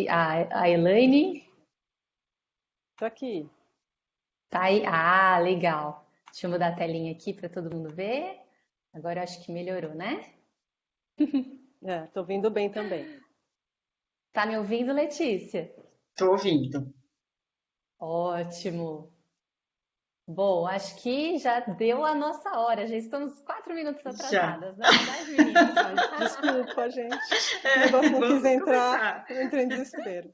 A Elaine Tô aqui. tá aí. Ah, legal. Deixa eu mudar a telinha aqui para todo mundo ver. Agora eu acho que melhorou, né? Tô ouvindo bem também. Tá me ouvindo, Letícia? Tô ouvindo. Ótimo. Bom, acho que já deu a nossa hora. Já estamos 4 minutos Já. atrasadas, não é verdade, meninas? Ai, desculpa, gente. O negócio É, não quis vamos entrar, começar. eu entrei em desespero.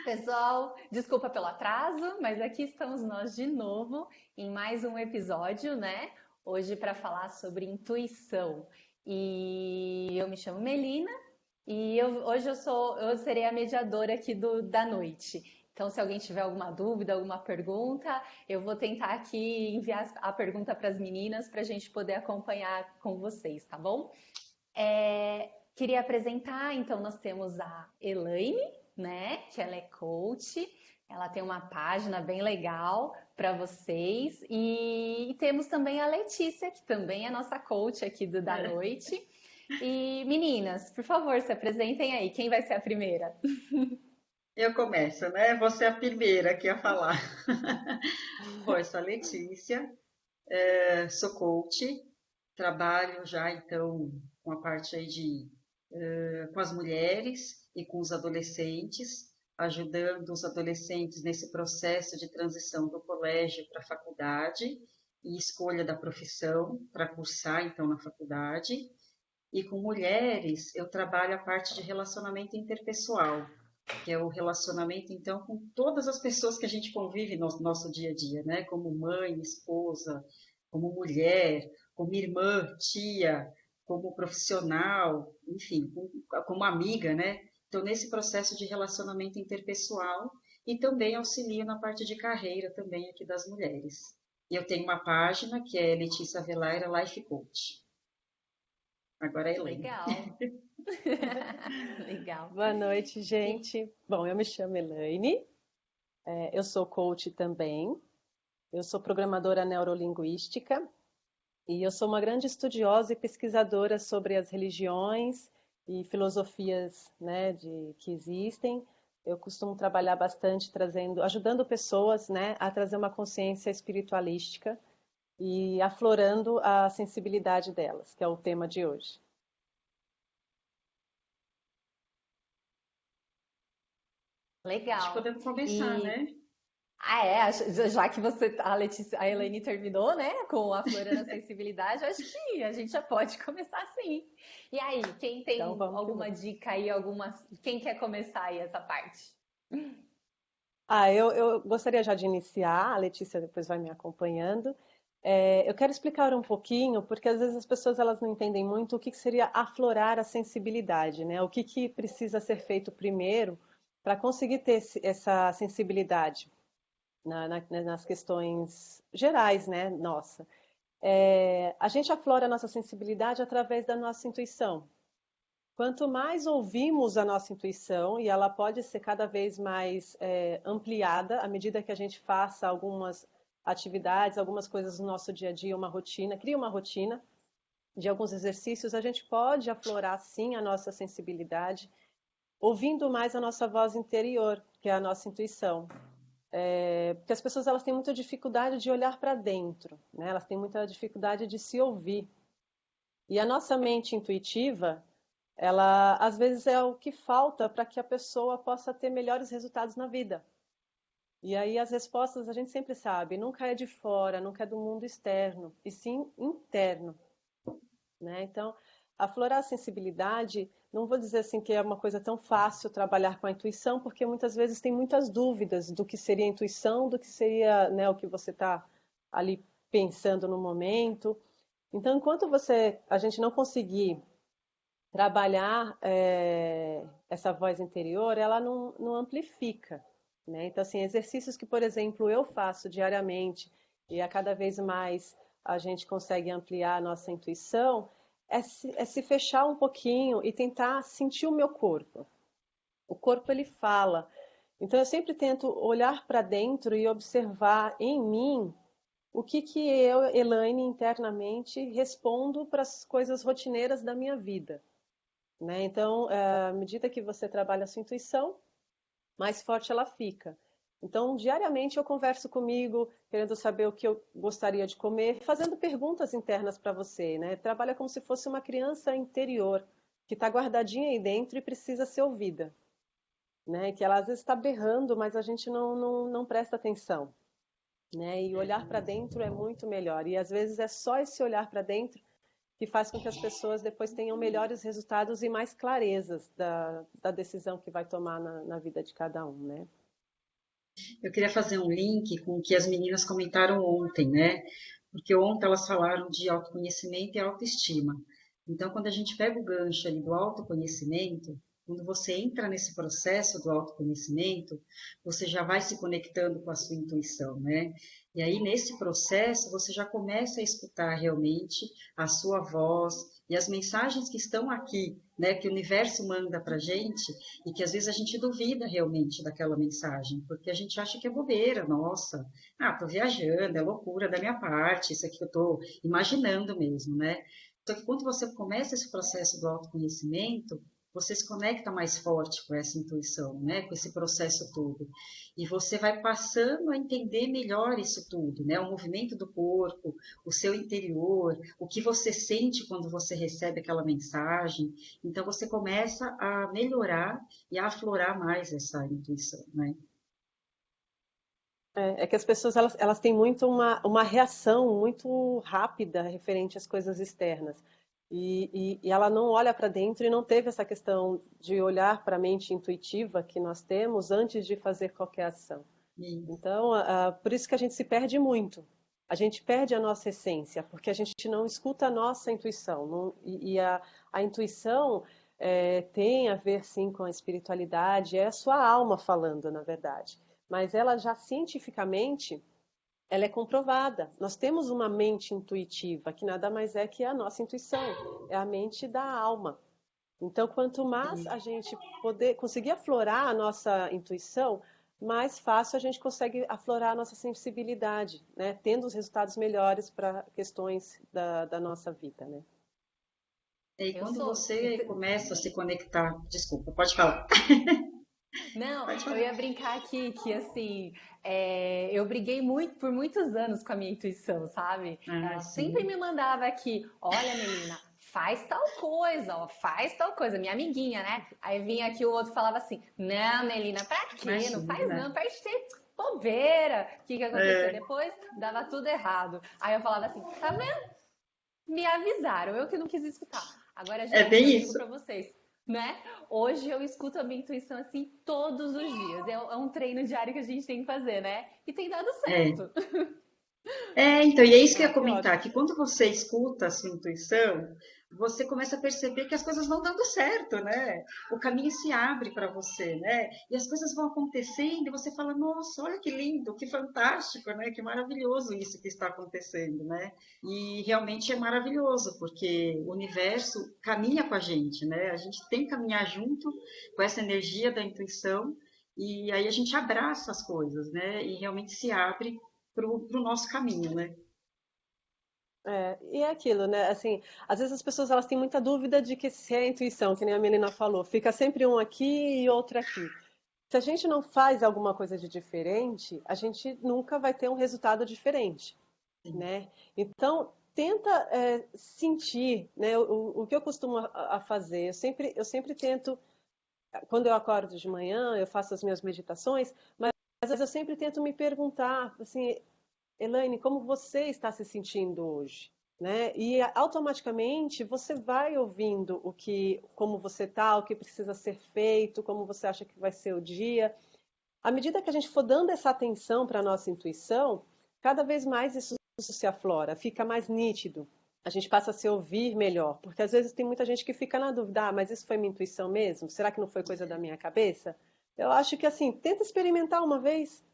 Pessoal, desculpa pelo atraso, mas aqui estamos nós de novo em mais um episódio, né? Hoje para falar sobre intuição. E eu me chamo Melina e hoje eu serei a mediadora aqui da noite. Então, se alguém tiver alguma dúvida, alguma pergunta, eu vou tentar aqui enviar a pergunta para as meninas para a gente poder acompanhar com vocês, tá bom? Queria apresentar, então, nós temos a Elaine, né? Que ela é coach, ela tem uma página bem legal para vocês, e temos também a Letícia, que também é nossa coach aqui da É, noite. E meninas, por favor, se apresentem aí. Quem vai ser a primeira? eu começo, né? Você é a primeira aqui a falar. Bom, eu sou a Letícia, sou coach, trabalho já então com a parte aí com as mulheres e com os adolescentes, ajudando os adolescentes nesse processo de transição do colégio para a faculdade e escolha da profissão para cursar então na faculdade. E com mulheres, eu trabalho a parte de relacionamento interpessoal, que é o relacionamento, então, com todas as pessoas que a gente convive no nosso dia a dia, né? Como mãe, esposa, como mulher, como irmã, tia, como profissional, enfim, como amiga, né? Então, nesse processo de relacionamento interpessoal e também auxilio na parte de carreira também aqui das mulheres. E eu tenho uma página que é Letícia Velaira Life Coach. Agora é a Elaine. Legal. Legal. Boa noite, E- gente. Bom, eu me chamo Elaine, eu sou coach também, eu sou programadora neurolinguística e eu sou uma grande estudiosa e pesquisadora sobre as religiões e filosofias, né, que existem. Eu costumo trabalhar bastante ajudando pessoas, né, a trazer uma consciência espiritualística e aflorando a sensibilidade delas, que é o tema de hoje. Acho que Legal. podemos começar, E né? já que a Letícia, a Elaine terminou, né, com a Florando a Sensibilidade, acho que a gente já pode começar sim. E aí, quem Então tem vamos que alguma vamos. dica aí, quem quer começar aí essa parte? Eu gostaria já de iniciar, a Letícia depois vai me acompanhando. Eu quero explicar um pouquinho, porque às vezes as pessoas elas não entendem muito o que seria aflorar a sensibilidade, né? O que precisa ser feito primeiro para conseguir ter essa sensibilidade nas questões gerais, né? Nossa. A gente aflora a nossa sensibilidade através da nossa intuição. Quanto mais ouvimos a nossa intuição, e ela pode ser cada vez mais ampliada à medida que a gente faça algumas atividades, algumas coisas no nosso dia a dia, uma rotina, cria uma rotina de alguns exercícios, a gente pode aflorar sim a nossa sensibilidade, ouvindo mais a nossa voz interior, que é a nossa intuição. Porque as pessoas elas têm muita dificuldade de olhar para dentro, né? Elas têm muita dificuldade de se ouvir. E a nossa mente intuitiva, ela às vezes é o que falta para que a pessoa possa ter melhores resultados na vida. E aí as respostas a gente sempre sabe, nunca é de fora, nunca é do mundo externo, e sim interno, né? Então, aflorar a sensibilidade, não vou dizer assim que é uma coisa tão fácil trabalhar com a intuição, porque muitas vezes tem muitas dúvidas do que seria a intuição, do que seria, né, o que você está ali pensando no momento. Então, enquanto a gente não conseguir trabalhar essa voz interior, ela não amplifica, né? Então, assim, exercícios que, por exemplo, eu faço diariamente e a cada vez mais a gente consegue ampliar a nossa intuição, é se fechar um pouquinho e tentar sentir o meu corpo. O corpo, ele fala. Então, eu sempre tento olhar para dentro e observar em mim o que eu, Elaine, internamente respondo para as coisas rotineiras da minha vida. né? Então, à medida que você trabalha a sua intuição, mais forte ela fica. Então, diariamente eu converso comigo, querendo saber o que eu gostaria de comer, fazendo perguntas internas para você, né? Trabalha como se fosse uma criança interior, que está guardadinha aí dentro e precisa ser ouvida, né? Que ela às vezes está berrando, mas a gente não presta atenção, né? E olhar para dentro é muito melhor. E às vezes é só esse olhar para dentro que faz com que as pessoas depois tenham melhores resultados e mais clarezas da decisão que vai tomar na vida de cada um, né? Eu queria fazer um link com o que as meninas comentaram ontem, né? Porque ontem elas falaram de autoconhecimento e autoestima. Então, quando a gente pega o gancho ali do autoconhecimento, quando você entra nesse processo do autoconhecimento, você já vai se conectando com a sua intuição, né? E aí, nesse processo, você já começa a escutar realmente a sua voz e as mensagens que estão aqui, né? Que o universo manda para gente e que às vezes a gente duvida realmente daquela mensagem, porque a gente acha que é bobeira, nossa, tô viajando, é loucura da minha parte, isso aqui que eu tô imaginando mesmo, né? Só que quando você começa esse processo do autoconhecimento, você se conecta mais forte com essa intuição, né? Com esse processo todo. E você vai passando a entender melhor isso tudo, né? O movimento do corpo, o seu interior, o que você sente quando você recebe aquela mensagem. Então você começa a melhorar e a aflorar mais essa intuição, né? É que as pessoas elas têm muito uma reação muito rápida referente às coisas externas. E ela não olha para dentro e não teve essa questão de olhar para a mente intuitiva que nós temos antes de fazer qualquer ação. E, Então, por isso que a gente se perde muito. A gente perde a nossa essência, porque a gente não escuta a nossa intuição. A intuição tem a ver, sim, com a espiritualidade, é a sua alma falando, na verdade. Mas ela já cientificamente, ela é comprovada. Nós temos uma mente intuitiva, que nada mais é que a nossa intuição, é a mente da alma. Então, quanto mais a gente conseguir aflorar a nossa intuição, mais fácil a gente consegue aflorar a nossa sensibilidade, né? Tendo os resultados melhores para questões da nossa vida, né? e Eu quando sou. você começa a se conectar, desculpa, pode falar. Não, Pode eu falar. ia brincar aqui que assim, eu briguei muito por muitos anos com a minha intuição, sabe? Ah, Ela sempre sim. me mandava aqui, olha, Melina, faz tal coisa, ó, faz tal coisa, minha amiguinha, né? Aí vinha aqui o outro e falava assim, não, Melina, pra quê? Não faz Imagina. não, para de ter bobeira. O que que acontecia É, depois? Dava tudo errado. Aí eu falava assim, tá vendo? Me avisaram, eu que não quis escutar. Agora, é gente, bem eu digo isso. pra vocês, né? Hoje eu escuto a minha intuição assim todos os dias. É um treino diário que a gente tem que fazer, né? E tem dado É. certo. Então, e é isso que eu Ah, ia que comentar, ótimo. que quando você escuta a sua intuição, você começa a perceber que as coisas vão dando certo, né? O caminho se abre para você, né? E as coisas vão acontecendo e você fala, nossa, olha que lindo, que fantástico, né? Que maravilhoso isso que está acontecendo, né? E realmente é maravilhoso, porque o universo caminha com a gente, né? A gente tem que caminhar junto com essa energia da intuição e aí a gente abraça as coisas, né? E realmente se abre para o nosso caminho, né? E é aquilo, né? Assim, às vezes as pessoas elas têm muita dúvida de que se é intuição, que nem a Melina falou, fica sempre um aqui e outro aqui. Se a gente não faz alguma coisa de diferente, a gente nunca vai ter um resultado diferente, Sim. né? Então, tenta sentir, né? O que eu costumo a fazer, eu sempre tento, quando eu acordo de manhã, eu faço as minhas meditações, mas às vezes eu sempre tento me perguntar, assim, Elaine, como você está se sentindo hoje? Né? E automaticamente você vai ouvindo como você está, o que precisa ser feito, como você acha que vai ser o dia. À medida que a gente for dando essa atenção para a nossa intuição, cada vez mais isso se aflora, fica mais nítido. A gente passa a se ouvir melhor, porque às vezes tem muita gente que fica na dúvida, mas isso foi minha intuição mesmo? Será que não foi coisa da minha cabeça? Eu acho que assim, tenta experimentar uma vez,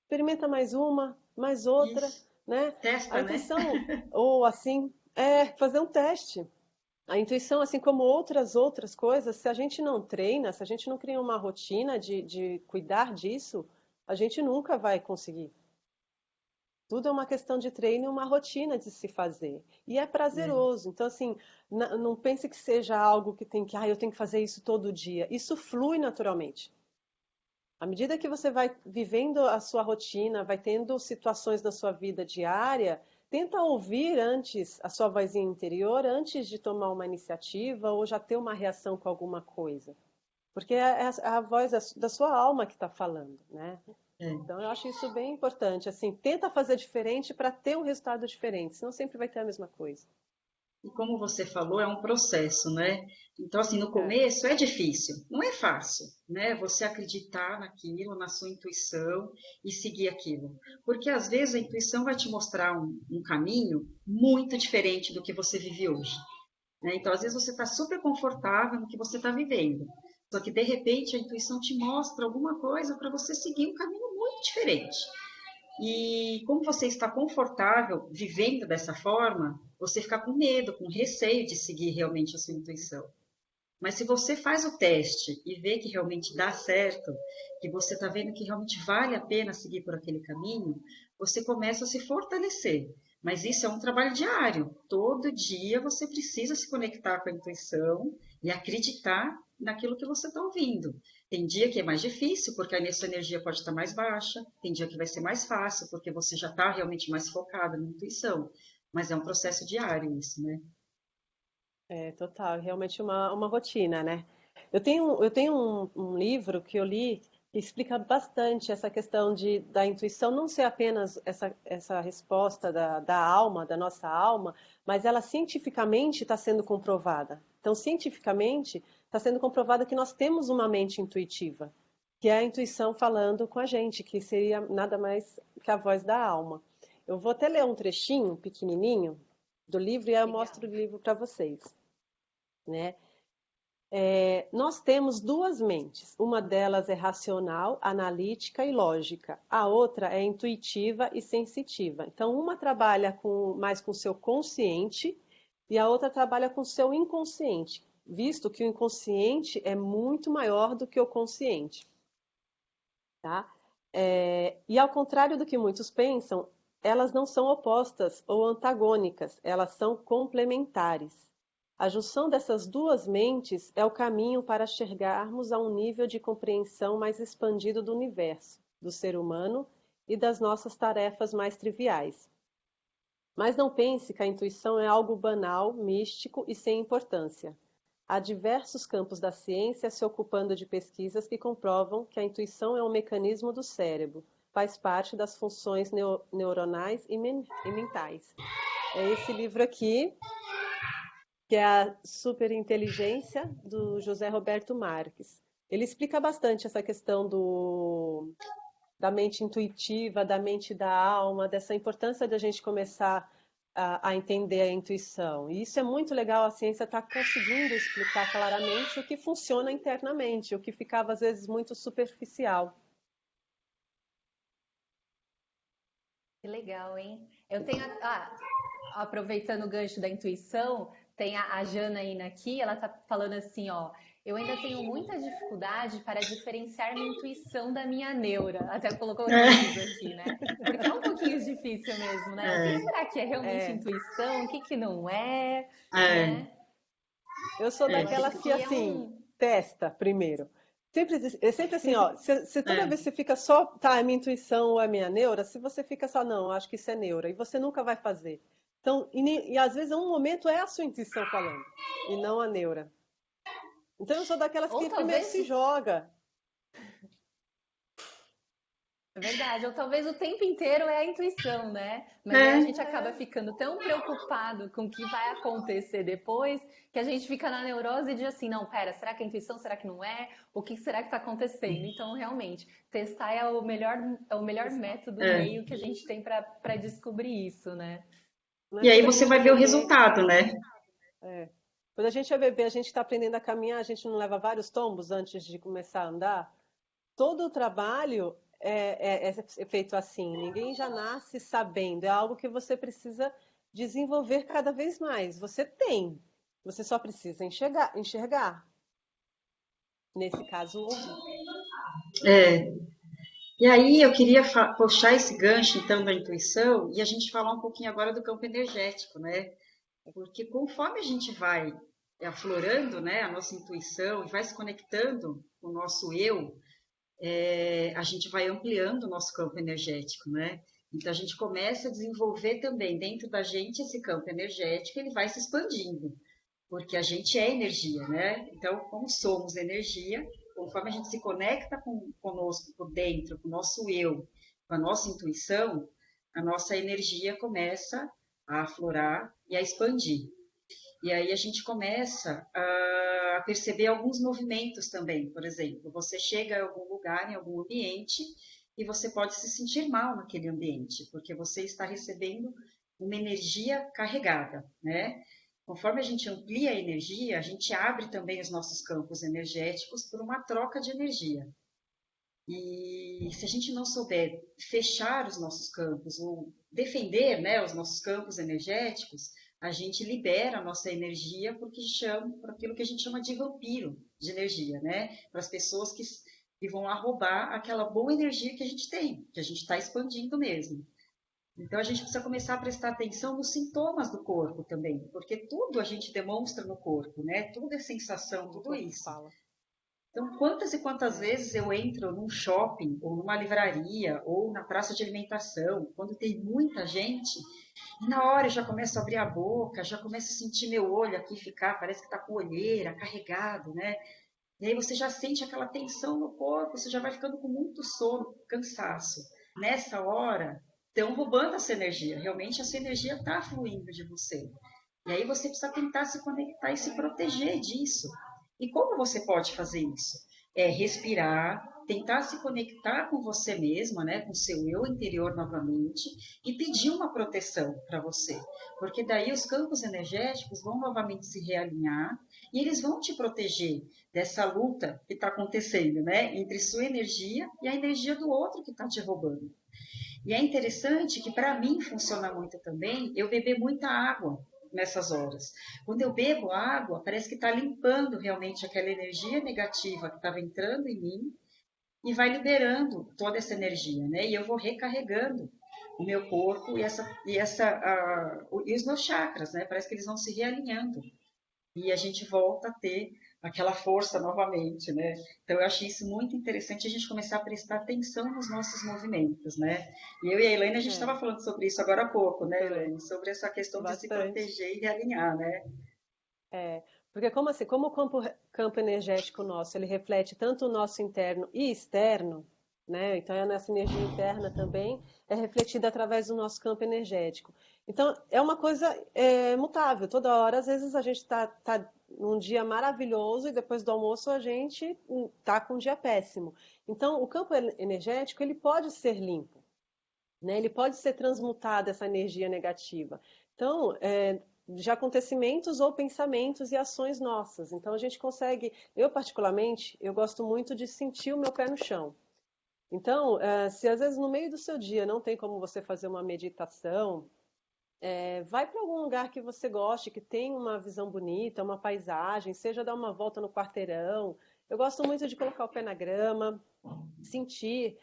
experimenta mais outra, Isso. né? A Testa, né? intuição, ou assim, é fazer um teste. A intuição, assim como outras coisas, se a gente não treina, se a gente não cria uma rotina de cuidar disso, a gente nunca vai conseguir. Tudo é uma questão de treino e uma rotina de se fazer. E é prazeroso. Então, assim, não pense que seja algo que tem que, eu tenho que fazer isso todo dia. Isso flui naturalmente. À medida que você vai vivendo a sua rotina, vai tendo situações na sua vida diária, tenta ouvir antes a sua vozinha interior, antes de tomar uma iniciativa ou já ter uma reação com alguma coisa. Porque é a voz da sua alma que está falando, né? É. Então, eu acho isso bem importante. Assim, tenta fazer diferente para ter um resultado diferente, senão sempre vai ter a mesma coisa. E como você falou, é um processo, né? Então, assim, no É. começo é difícil, não é fácil, né? Você acreditar naquilo, na sua intuição e seguir aquilo. Porque às vezes a intuição vai te mostrar um caminho muito diferente do que você vive hoje, né? Então, às vezes você está super confortável no que você está vivendo, só que de repente a intuição te mostra alguma coisa para você seguir um caminho muito diferente. E como você está confortável vivendo dessa forma, você fica com medo, com receio de seguir realmente a sua intuição. Mas se você faz o teste e vê que realmente dá certo, que você está vendo que realmente vale a pena seguir por aquele caminho, você começa a se fortalecer. Mas isso é um trabalho diário. Todo dia você precisa se conectar com a intuição e acreditar naquilo que você está ouvindo. Tem dia que é mais difícil, porque a sua energia pode estar mais baixa. Tem dia que vai ser mais fácil, porque você já está realmente mais focado na intuição. Mas é um processo diário isso, né? É, total, é realmente uma rotina, né? Eu tenho um livro que eu li que explica bastante essa questão da intuição não ser apenas essa resposta da alma, da nossa alma, mas ela cientificamente está sendo comprovada. Então, cientificamente, está sendo comprovado que nós temos uma mente intuitiva, que é a intuição falando com a gente, que seria nada mais que a voz da alma. Eu vou até ler um trechinho pequenininho do livro e aí eu Legal. mostro o livro para vocês, né? Nós temos duas mentes. Uma delas é racional, analítica e lógica. A outra é intuitiva e sensitiva. Então, uma trabalha mais com o seu consciente e a outra trabalha com o seu inconsciente, visto que o inconsciente é muito maior do que o consciente, tá? E ao contrário do que muitos pensam, elas não são opostas ou antagônicas, elas são complementares. A junção dessas duas mentes é o caminho para chegarmos a um nível de compreensão mais expandido do universo, do ser humano e das nossas tarefas mais triviais. Mas não pense que a intuição é algo banal, místico e sem importância. Há diversos campos da ciência se ocupando de pesquisas que comprovam que a intuição é um mecanismo do cérebro, faz parte das funções neuronais e mentais. É esse livro aqui, que é a Superinteligência, do José Roberto Marques. Ele explica bastante essa questão da mente intuitiva, da mente da alma, dessa importância de a gente começar a entender a intuição. E isso é muito legal, a ciência está conseguindo explicar claramente o que funciona internamente, o que ficava às vezes muito superficial. Que legal, hein? Eu tenho, aproveitando o gancho da intuição, tem a Janaína aqui, ela tá falando assim, ó, eu ainda tenho muita dificuldade para diferenciar minha intuição da minha neura. Até colocou risos aqui, né? Porque é um pouquinho difícil mesmo, né? O que É, será que é realmente É, intuição? O que que não é, é, né? eu sou Eu acho daquelas que, que é assim, um... testa primeiro. É sempre assim, ó, se toda é, vez você fica só, tá, é minha intuição ou é minha neura, se você fica só, não, acho que isso é neura, e você nunca vai fazer. Então, e às vezes, um momento é a sua intuição falando, e não a neura. Então, eu sou daquelas Ou que primeiro talvez se joga. É verdade, ou talvez o tempo inteiro é a intuição, né? Mas aí a é, gente acaba ficando tão preocupado com o que vai acontecer depois que a gente fica na neurose e diz assim, não, pera, será que é intuição? Será que não é? O que será que está acontecendo? Então, realmente, testar é o melhor método, é. meio que a gente tem para descobrir isso, né? Né? E aí Quando a você gente vai é ver o bebê, resultado, né? é, quando a gente é bebê, a gente está aprendendo a caminhar, a gente não leva vários tombos antes de começar a andar. Todo o trabalho é feito assim. Ninguém já nasce sabendo. É algo que você precisa desenvolver cada vez mais. Você tem. Você só precisa enxergar. Nesse caso, ouvir. É. E aí eu queria puxar esse gancho, então, da intuição e a gente falar um pouquinho agora do campo energético, né? Porque conforme a gente vai aflorando, né, a nossa intuição e vai se conectando com o nosso eu, a gente vai ampliando o nosso campo energético, né? Então a gente começa a desenvolver também dentro da gente esse campo energético, ele vai se expandindo, porque a gente é energia, né? Então, como somos energia, conforme a gente se conecta conosco por dentro, com o nosso eu, com a nossa intuição, a nossa energia começa a aflorar e a expandir. E aí a gente começa a perceber alguns movimentos também. Por exemplo, você chega a algum lugar, em algum ambiente, e você pode se sentir mal naquele ambiente, porque você está recebendo uma energia carregada, né? Conforme a gente amplia a energia, a gente abre também os nossos campos energéticos por uma troca de energia. E se a gente não souber fechar os nossos campos ou defender, né, os nossos campos energéticos, a gente libera a nossa energia por aquilo que a gente chama de vampiro de energia, né? Para as pessoas que vão lá roubar aquela boa energia que a gente tem, que a gente está expandindo mesmo. Então a gente precisa começar a prestar atenção nos sintomas do corpo também, porque tudo a gente demonstra no corpo, né? Tudo é sensação, tudo isso. Fala. Então, quantas e quantas vezes eu entro num shopping, ou numa livraria, ou na praça de alimentação, quando tem muita gente, e na hora eu já começo a abrir a boca, já começo a sentir meu olho aqui ficar, parece que está com olheira, carregado, né? E aí você já sente aquela tensão no corpo, você já vai ficando com muito sono, cansaço. Nessa hora, estão roubando essa energia, realmente essa energia está fluindo de você. E aí você precisa tentar se conectar e se proteger disso. E como você pode fazer isso? É respirar, tentar se conectar com você mesma, né, com seu eu interior novamente e pedir uma proteção para você. Porque daí os campos energéticos vão novamente se realinhar e eles vão te proteger dessa luta que está acontecendo, né, entre sua energia e a energia do outro que está te roubando. E é interessante que para mim funciona muito também eu beber muita água nessas horas. Quando eu bebo água, parece que está limpando realmente aquela energia negativa que estava entrando em mim e vai liberando toda essa energia, né? E eu vou recarregando o meu corpo e os meus chakras, né? Parece que eles vão se realinhando e a gente volta a ter aquela força novamente, né? Então eu achei isso muito interessante a gente começar a prestar atenção nos nossos movimentos, né? E eu e a Elaine a gente estava falando sobre isso agora há pouco, né, Elaine? Sobre essa questão de se Bastante. proteger e realinhar, né? Porque como assim, como o campo energético nosso, ele reflete tanto o nosso interno e externo, né? Então a nossa energia interna também é refletida através do nosso campo energético. Então é uma coisa mutável. Toda hora, às vezes a gente está num dia maravilhoso e depois do almoço a gente está com um dia péssimo. Então o campo energético ele pode ser limpo, né? Ele pode ser transmutado essa energia negativa. Então, de acontecimentos ou pensamentos e ações nossas. Então a gente consegue, eu particularmente, eu gosto muito de sentir o meu pé no chão. Então, se às vezes no meio do seu dia não tem como você fazer uma meditação, vai para algum lugar que você goste, que tem uma visão bonita, uma paisagem, seja dar uma volta no quarteirão. Eu gosto muito de colocar o pé na grama, sentir,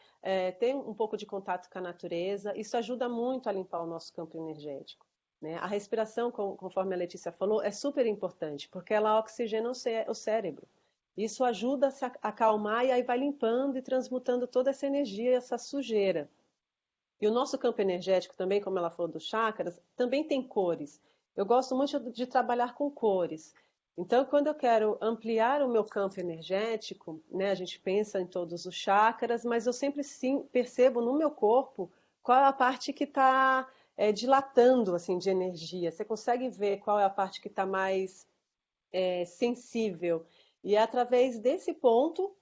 ter um pouco de contato com a natureza. Isso ajuda muito a limpar o nosso campo energético. Né? A respiração, conforme a Letícia falou, é super importante, porque ela oxigena o cérebro. Isso ajuda a se acalmar e aí vai limpando e transmutando toda essa energia, essa sujeira. E o nosso campo energético também, como ela falou dos chakras, também tem cores. Eu gosto muito de trabalhar com cores. Então, quando eu quero ampliar o meu campo energético, né, a gente pensa em todos os chakras, mas eu sempre sim percebo no meu corpo qual é a parte que está dilatando assim, de energia. Você consegue ver qual é a parte que está mais sensível. E é através desse ponto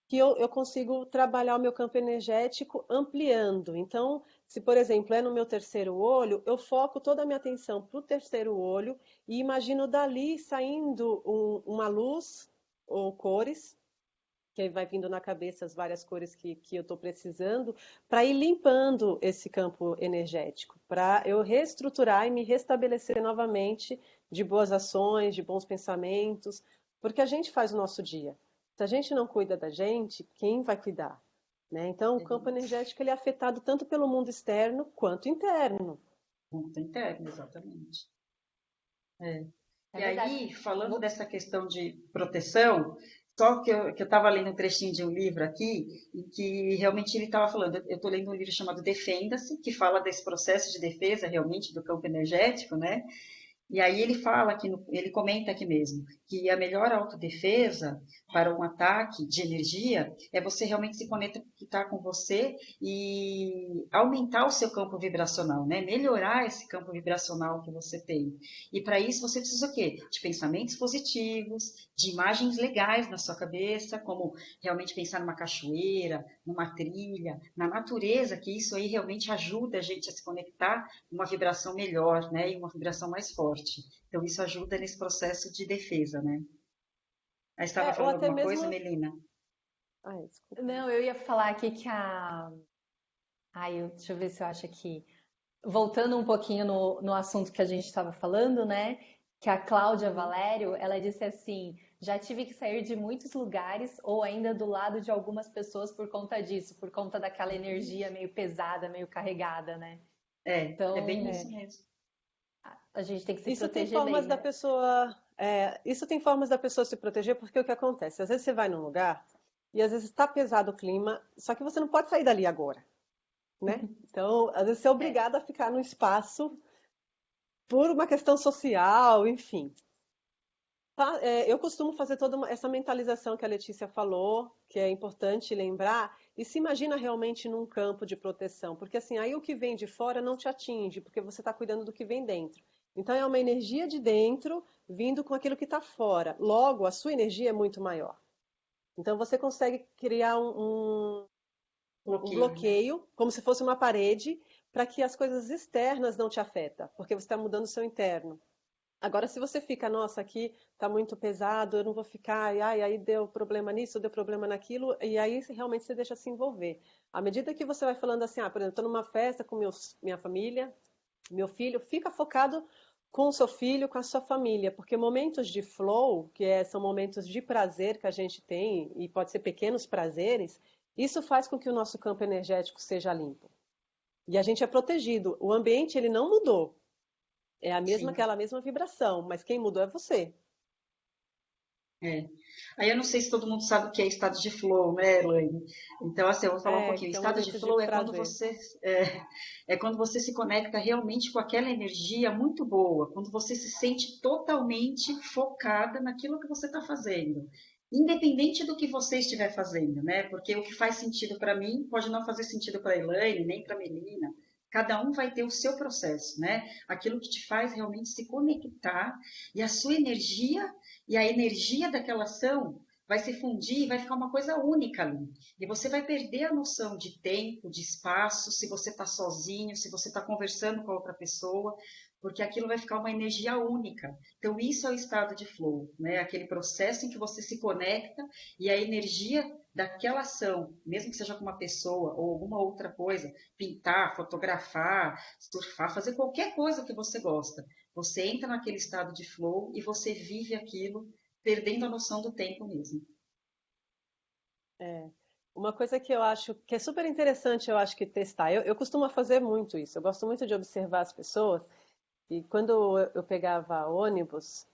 que eu consigo trabalhar o meu campo energético ampliando. Então, se por exemplo é no meu terceiro olho, eu foco toda a minha atenção para o terceiro olho e imagino dali saindo uma luz ou cores, que aí vai vindo na cabeça as várias cores que eu estou precisando, para ir limpando esse campo energético, para eu reestruturar e me restabelecer novamente de boas ações, de bons pensamentos, porque a gente faz o nosso dia. Se a gente não cuida da gente, quem vai cuidar? né? Então, o campo energético ele é afetado tanto pelo mundo externo quanto interno. Ponto interno, exatamente. É. É E verdade. aí, falando dessa questão de proteção, só que eu estava lendo um trechinho de um livro aqui, em que realmente ele estava falando, eu estou lendo um livro chamado Defenda-se, que fala desse processo de defesa realmente do campo energético, né? E aí ele fala aqui, ele comenta aqui mesmo, que a melhor autodefesa para um ataque de energia é você realmente se conectar com você e aumentar o seu campo vibracional, né? Melhorar esse campo vibracional que você tem. E para isso você precisa o quê? De pensamentos positivos, de imagens legais na sua cabeça, como realmente pensar numa cachoeira, numa trilha, na natureza, que isso aí realmente ajuda a gente a se conectar uma vibração melhor, né, e uma vibração mais forte. Então isso ajuda nesse processo de defesa, né? Aí estava Ou falando até alguma mesmo. coisa, Melina? Ai, desculpa. Não, eu ia falar aqui que a. Ai, deixa eu ver se eu acho aqui. Voltando um pouquinho no assunto que a gente estava falando, né? Que a Cláudia Uhum. Valério, ela disse assim: já tive que sair de muitos lugares ou ainda do lado de algumas pessoas por conta disso, por conta daquela energia meio pesada, meio carregada, né? É bem Então, isso mesmo. a gente tem que se Isso tem proteger bem, formas da né? pessoa. Isso tem formas da pessoa se proteger, porque o que acontece? Às vezes você vai num lugar e às vezes está pesado o clima, só que você não pode sair dali agora, né? Então, às vezes você é É. obrigado a ficar no espaço por uma questão social, enfim. Tá? Eu costumo fazer toda essa mentalização que a Letícia falou, que é importante lembrar, e se imagina realmente num campo de proteção, porque assim, aí o que vem de fora não te atinge, porque você está cuidando do que vem dentro. Então é uma energia de dentro vindo com aquilo que está fora. Logo, a sua energia é muito maior. Então você consegue criar um Bloqueio, né? bloqueio, como se fosse uma parede, para que as coisas externas não te afetem, porque você está mudando o seu interno. Agora, se você fica, nossa, aqui tá muito pesado, eu não vou ficar, e aí deu problema nisso, deu problema naquilo, e aí realmente você deixa se envolver. À medida que você vai falando assim, por exemplo, estou numa festa com minha família, meu filho, fica focado com o seu filho, com a sua família, porque momentos de flow, são momentos de prazer que a gente tem, e pode ser pequenos prazeres, isso faz com que o nosso campo energético seja limpo. E a gente é protegido. O ambiente, ele não mudou. É Sim. aquela mesma vibração, mas quem mudou é você. É. Aí eu não sei se todo mundo sabe o que é estado de flow, né, Elaine? Então, assim, eu vou falar um pouquinho. O Que é um estado de momento de flow é quando prazer. você é quando você se conecta realmente com aquela energia muito boa, quando você se sente totalmente focada naquilo que você está fazendo, independente do que você estiver fazendo, né? Porque o que faz sentido para mim pode não fazer sentido para a Elaine, nem para a Melina. Cada um vai ter o seu processo, né? Aquilo que te faz realmente se conectar e a sua energia e a energia daquela ação vai se fundir e vai ficar uma coisa única ali. E você vai perder a noção de tempo, de espaço, se você está sozinho, se você está conversando com a outra pessoa, porque aquilo vai ficar uma energia única. Então, isso é o estado de flow, né? Aquele processo em que você se conecta e a energia daquela ação, mesmo que seja com uma pessoa ou alguma outra coisa, pintar, fotografar, surfar, fazer qualquer coisa que você gosta. Você entra naquele estado de flow e você vive aquilo, perdendo a noção do tempo mesmo. É. Uma coisa que eu acho que é super interessante, eu acho que testar. Eu costumo fazer muito isso. Eu gosto muito de observar as pessoas. E quando eu pegava ônibus,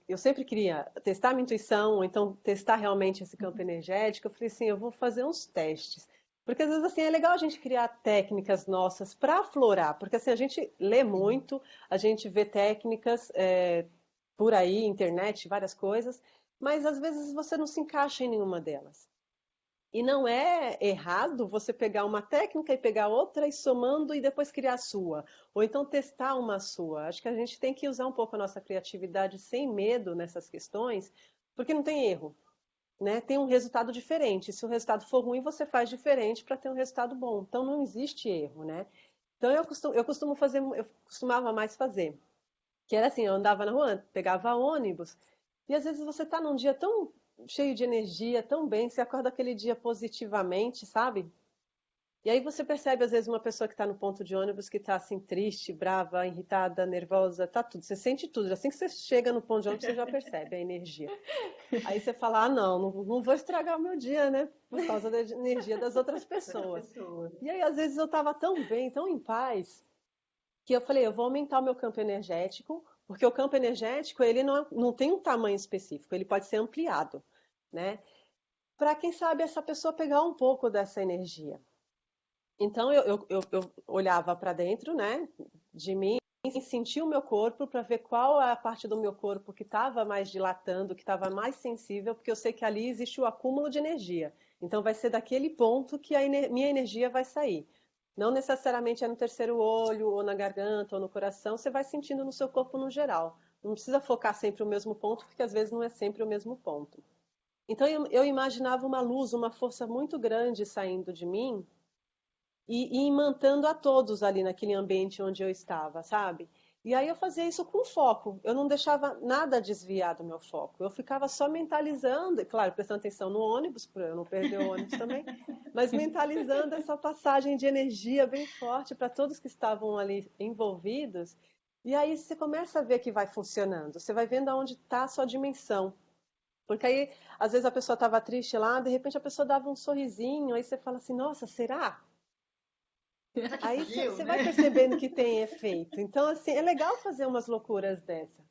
eu sempre queria testar a minha intuição, ou então testar realmente esse campo energético. Eu falei assim, eu vou fazer uns testes. Porque às vezes assim é legal a gente criar técnicas nossas para aflorar, porque assim a gente lê Sim, muito, a gente vê técnicas por aí, internet, várias coisas, mas às vezes você não se encaixa em nenhuma delas. E não é errado você pegar uma técnica e pegar outra e somando e depois criar a sua. Ou então testar uma sua. Acho que a gente tem que usar um pouco a nossa criatividade sem medo nessas questões, porque não tem erro, né? Tem um resultado diferente. Se o resultado for ruim, você faz diferente para ter um resultado bom. Então não existe erro, né? Então eu costumo fazer, eu costumava mais fazer. Que era assim, eu andava na rua, pegava ônibus, e às vezes você está num dia tão cheio de energia, tão bem, você acorda aquele dia positivamente, sabe? E aí você percebe, às vezes, uma pessoa que está no ponto de ônibus que está assim, triste, brava, irritada, nervosa, tá tudo. Você sente tudo. Assim que você chega no ponto de ônibus, você já percebe a energia. Aí você fala, ah, não vou estragar o meu dia, né? Por causa da energia das outras pessoas. E aí, às vezes, eu estava tão bem, tão em paz, que eu falei, eu vou aumentar o meu campo energético, porque o campo energético, ele não tem um tamanho específico, ele pode ser ampliado, né? Para quem sabe essa pessoa pegar um pouco dessa energia. Então eu olhava para dentro, né, de mim, e sentia o meu corpo para ver qual é a parte do meu corpo que estava mais dilatando, que estava mais sensível, porque eu sei que ali existe o acúmulo de energia. Então vai ser daquele ponto que minha energia vai sair. Não necessariamente é no terceiro olho, ou na garganta, ou no coração, você vai sentindo no seu corpo no geral. Não precisa focar sempre o mesmo ponto, porque às vezes não é sempre o mesmo ponto. Então eu imaginava uma luz, uma força muito grande saindo de mim e imantando a todos ali naquele ambiente onde eu estava, sabe? E aí eu fazia isso com foco, eu não deixava nada desviar do meu foco, eu ficava só mentalizando, e claro, prestando atenção no ônibus, para eu não perder o ônibus também, mas mentalizando essa passagem de energia bem forte para todos que estavam ali envolvidos, e aí você começa a ver que vai funcionando, você vai vendo aonde está a sua dimensão. Porque aí, às vezes a pessoa estava triste lá, de repente a pessoa dava um sorrisinho, aí você fala assim, nossa, será? Será que Aí saiu, você né? vai percebendo que tem efeito. Então, assim, é legal fazer umas loucuras dessa.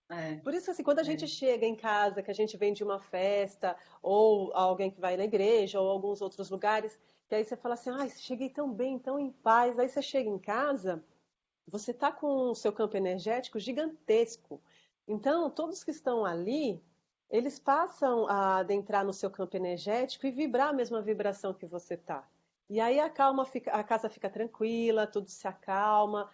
É, Por isso, assim, quando a gente é. chega em casa, que a gente vem de uma festa, ou alguém que vai na igreja, ou alguns outros lugares, que aí você fala assim, ai, cheguei tão bem, tão em paz. Aí você chega em casa, você tá com o seu campo energético gigantesco. Então, todos que estão ali, eles passam a adentrar no seu campo energético e vibrar a mesma vibração que você tá. E aí a casa fica tranquila, tudo se acalma,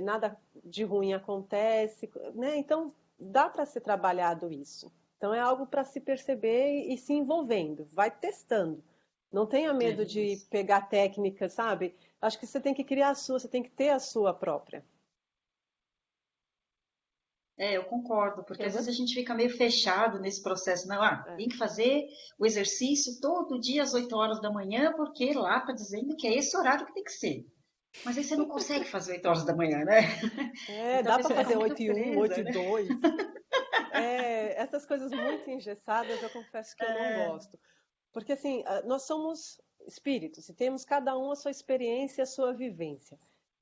nada de ruim acontece, né? Então, dá para ser trabalhado isso. Então, é algo para se perceber e se envolvendo. Vai testando. Não tenha É medo de isso. pegar técnicas, sabe? Acho que você tem que criar a sua, você tem que ter a sua própria. É, eu concordo, porque Eu às vezes a gosto. gente fica meio fechado nesse processo. Não, É. tem que fazer o exercício todo dia às 8 horas da manhã, porque lá está dizendo que é esse horário que tem que ser. Mas aí você não consegue fazer 8 horas da manhã, né? É, Então a dá para pessoa fica fazer muito 8 e 1, 8 presa, e né? 2. É, essas coisas muito engessadas, eu confesso que eu não gosto. Porque assim, nós somos espíritos e temos cada um a sua experiência, a sua vivência.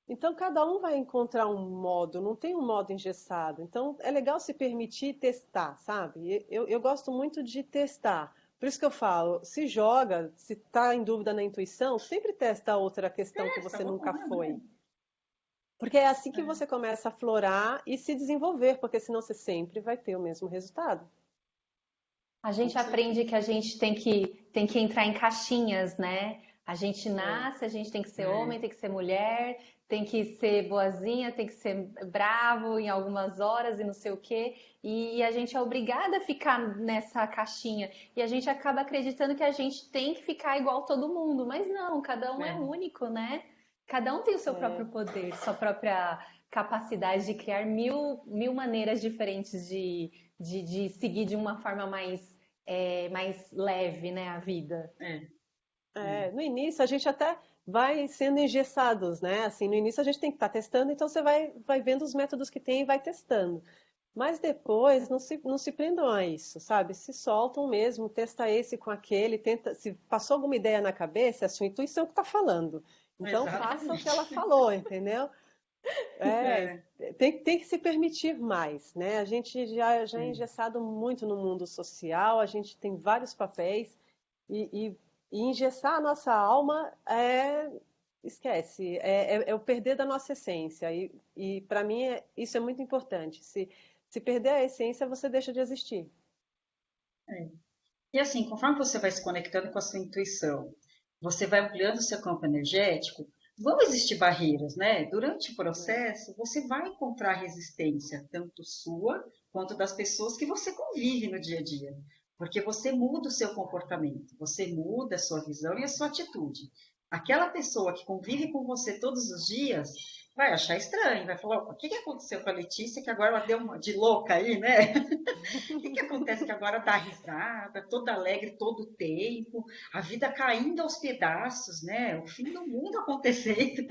Então, cada um vai encontrar um modo, não tem um modo engessado. Então, é legal se permitir testar, sabe? Eu gosto muito de testar. Por isso que eu falo, se joga, se está em dúvida na intuição, sempre testa a outra questão que Testa, você vamos nunca lá, né? foi. Porque é assim que É, você começa a florar e se desenvolver, porque senão você sempre vai ter o mesmo resultado. A com gente aprende certeza. que a gente tem que entrar em caixinhas, né? A gente É, nasce, a gente tem que ser É, homem, tem que ser mulher, tem que ser boazinha, tem que ser bravo em algumas horas e não sei o quê. E a gente é obrigada a ficar nessa caixinha. E a gente acaba acreditando que a gente tem que ficar igual todo mundo. Mas não, cada um é é, único, né? Cada um tem o seu é, próprio poder, sua própria capacidade de criar mil maneiras diferentes de seguir de uma forma mais leve, né, a vida. é, é. no início a gente até vai sendo engessados, né? Assim, no início a gente tem que estar testando, então você vai vendo os métodos que tem e vai testando. Mas depois não se prendam a isso, sabe? Se soltam mesmo, testa esse com aquele, tenta. Se passou alguma ideia na cabeça, é a sua intuição que está falando. Então faça o que ela Exatamente. falou, entendeu? É, É, tem que se permitir mais, né? A gente já é é, engessado muito no mundo social, a gente tem vários papéis e engessar a nossa alma esquece, é o perder da nossa essência. E para mim isso é muito importante. Se perder a essência, você deixa de existir. é. E assim, conforme você vai se conectando com a sua intuição, você vai ampliando o seu campo energético, vão existir barreiras, né? Durante o Né? processo, você vai encontrar resistência, tanto sua quanto das pessoas que você convive no dia a dia. Porque você muda o seu comportamento, você muda a sua visão e a sua atitude. Aquela pessoa que convive com você todos os dias, vai achar estranho, vai falar, o que que aconteceu com a Letícia que agora ela deu uma de louca aí, né? O que que acontece que agora dá risada, toda alegre todo o tempo, a vida caindo aos pedaços, né? O fim do mundo acontecendo.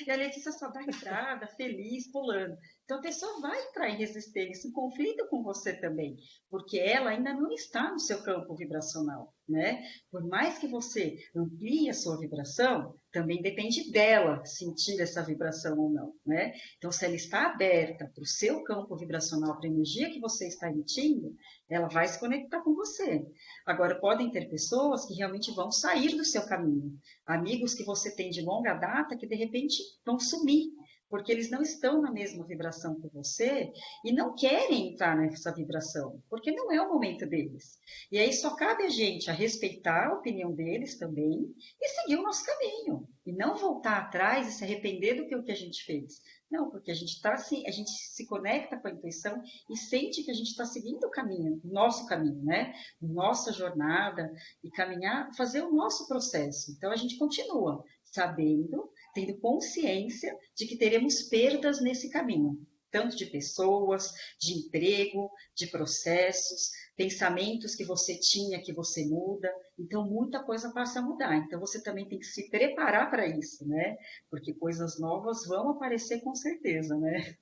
E a Letícia só dá risada, feliz, pulando. Então a pessoa vai entrar em resistência, em conflito com você também, porque ela ainda não está no seu campo vibracional, né? Por mais que você amplie a sua vibração, também depende dela sentir essa vibração ou não, né? Então, se ela está aberta para o seu campo vibracional, para a energia que você está emitindo, ela vai se conectar com você. Agora, podem ter pessoas que realmente vão sair do seu caminho, amigos que você tem de longa data que de repente vão sumir, porque eles não estão na mesma vibração que você e não querem entrar nessa vibração, porque não é o momento deles. E aí só cabe a gente a respeitar a opinião deles também e seguir o nosso caminho. E não voltar atrás e se arrepender do que o que a gente fez. Não, porque a gente tá assim, a gente se conecta com a intuição e sente que a gente está seguindo o caminho, o nosso caminho, né? Nossa jornada e caminhar, fazer o nosso processo. Então a gente continua sabendo, tendo consciência de que teremos perdas nesse caminho, tanto de pessoas, de emprego, de processos, pensamentos que você tinha que você muda. Então, muita coisa passa a mudar. Então, você também tem que se preparar para isso, né? Porque coisas novas vão aparecer com certeza, né?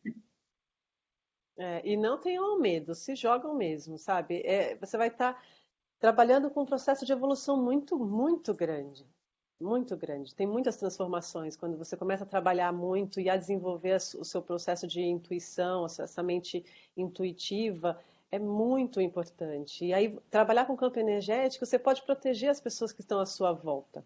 E não tenham medo, se jogam mesmo, sabe? Você vai estar trabalhando com um processo de evolução muito, muito grande. Muito grande. Tem muitas transformações quando você começa a trabalhar muito e a desenvolver o seu processo de intuição, essa mente intuitiva, é muito importante. E aí, trabalhar com campo energético, você pode proteger as pessoas que estão à sua volta.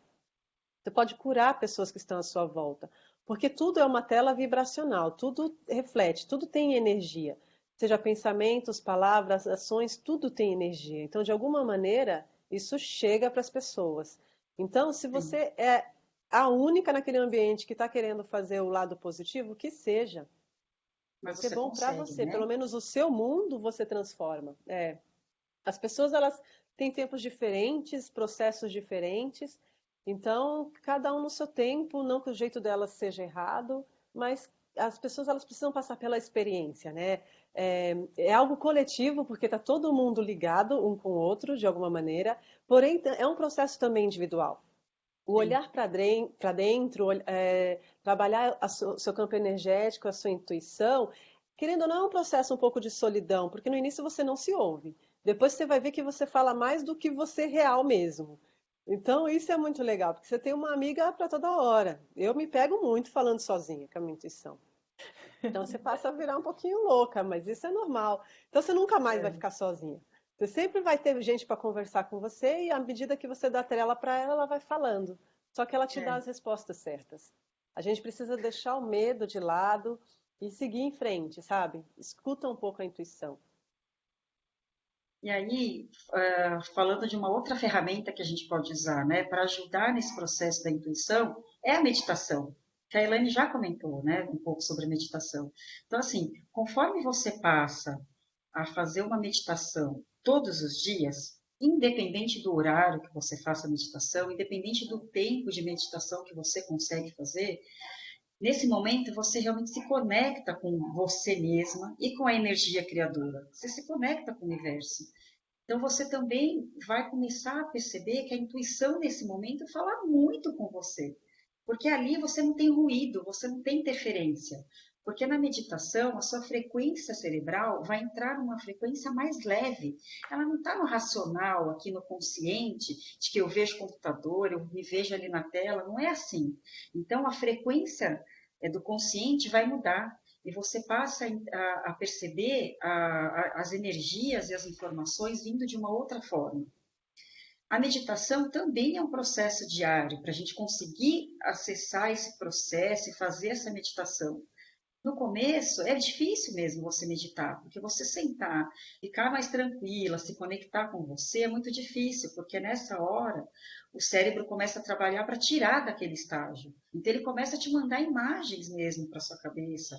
Você pode curar pessoas que estão à sua volta. Porque tudo é uma tela vibracional, tudo reflete, tudo tem energia. Seja pensamentos, palavras, ações, tudo tem energia. Então, de alguma maneira, isso chega para as pessoas. Então, se Sim. você é a única naquele ambiente que está querendo fazer o lado positivo, que seja. Vai Mas ser você bom para consegue, você. Pelo né? menos o seu mundo você transforma. As pessoas, elas têm tempos diferentes, processos diferentes. Então, cada um no seu tempo, não que o jeito delas seja errado, mas as pessoas, elas precisam passar pela experiência, né? É algo coletivo, porque está todo mundo ligado um com o outro, de alguma maneira, porém é um processo também individual. O Sim. olhar para dentro, trabalhar o seu campo energético, a sua intuição, querendo ou não, é um processo um pouco de solidão, porque no início você não se ouve. Depois você vai ver que você fala mais do que você real mesmo. Então, isso é muito legal, porque você tem uma amiga para toda hora. Eu me pego muito falando sozinha com a minha intuição. Então, você passa a virar um pouquinho louca, mas isso é normal. Então, você nunca mais vai É, ficar sozinha. Você sempre vai ter gente para conversar com você e à medida que você dá trela para ela, ela vai falando. Só que ela te dá é. as respostas certas. A gente precisa deixar o medo de lado e seguir em frente, sabe? Escuta um pouco a intuição. E aí, falando de uma outra ferramenta que a gente pode usar, né, para ajudar nesse processo da intuição, é a meditação. Que a Elaine já comentou, né, um pouco sobre a meditação. Então, assim, conforme você passa a fazer uma meditação todos os dias, independente do horário que você faça a meditação, independente do tempo de meditação que você consegue fazer, nesse momento você realmente se conecta com você mesma e com a energia criadora. Você se conecta com o universo. Então você também vai começar a perceber que a intuição nesse momento fala muito com você, porque ali você não tem ruído, você não tem interferência. Porque na meditação, a sua frequência cerebral vai entrar numa frequência mais leve. Ela não está no racional, aqui no consciente, de que eu vejo o computador, eu me vejo ali na tela. Não é assim. Então, a frequência do consciente vai mudar e você passa a perceber as energias e as informações vindo de uma outra forma. A meditação também é um processo diário para a gente conseguir acessar esse processo e fazer essa meditação. No começo é difícil mesmo você meditar, porque você sentar, ficar mais tranquila, se conectar com você é muito difícil, porque nessa hora o cérebro começa a trabalhar para tirar daquele estágio. Então ele começa a te mandar imagens mesmo para sua cabeça,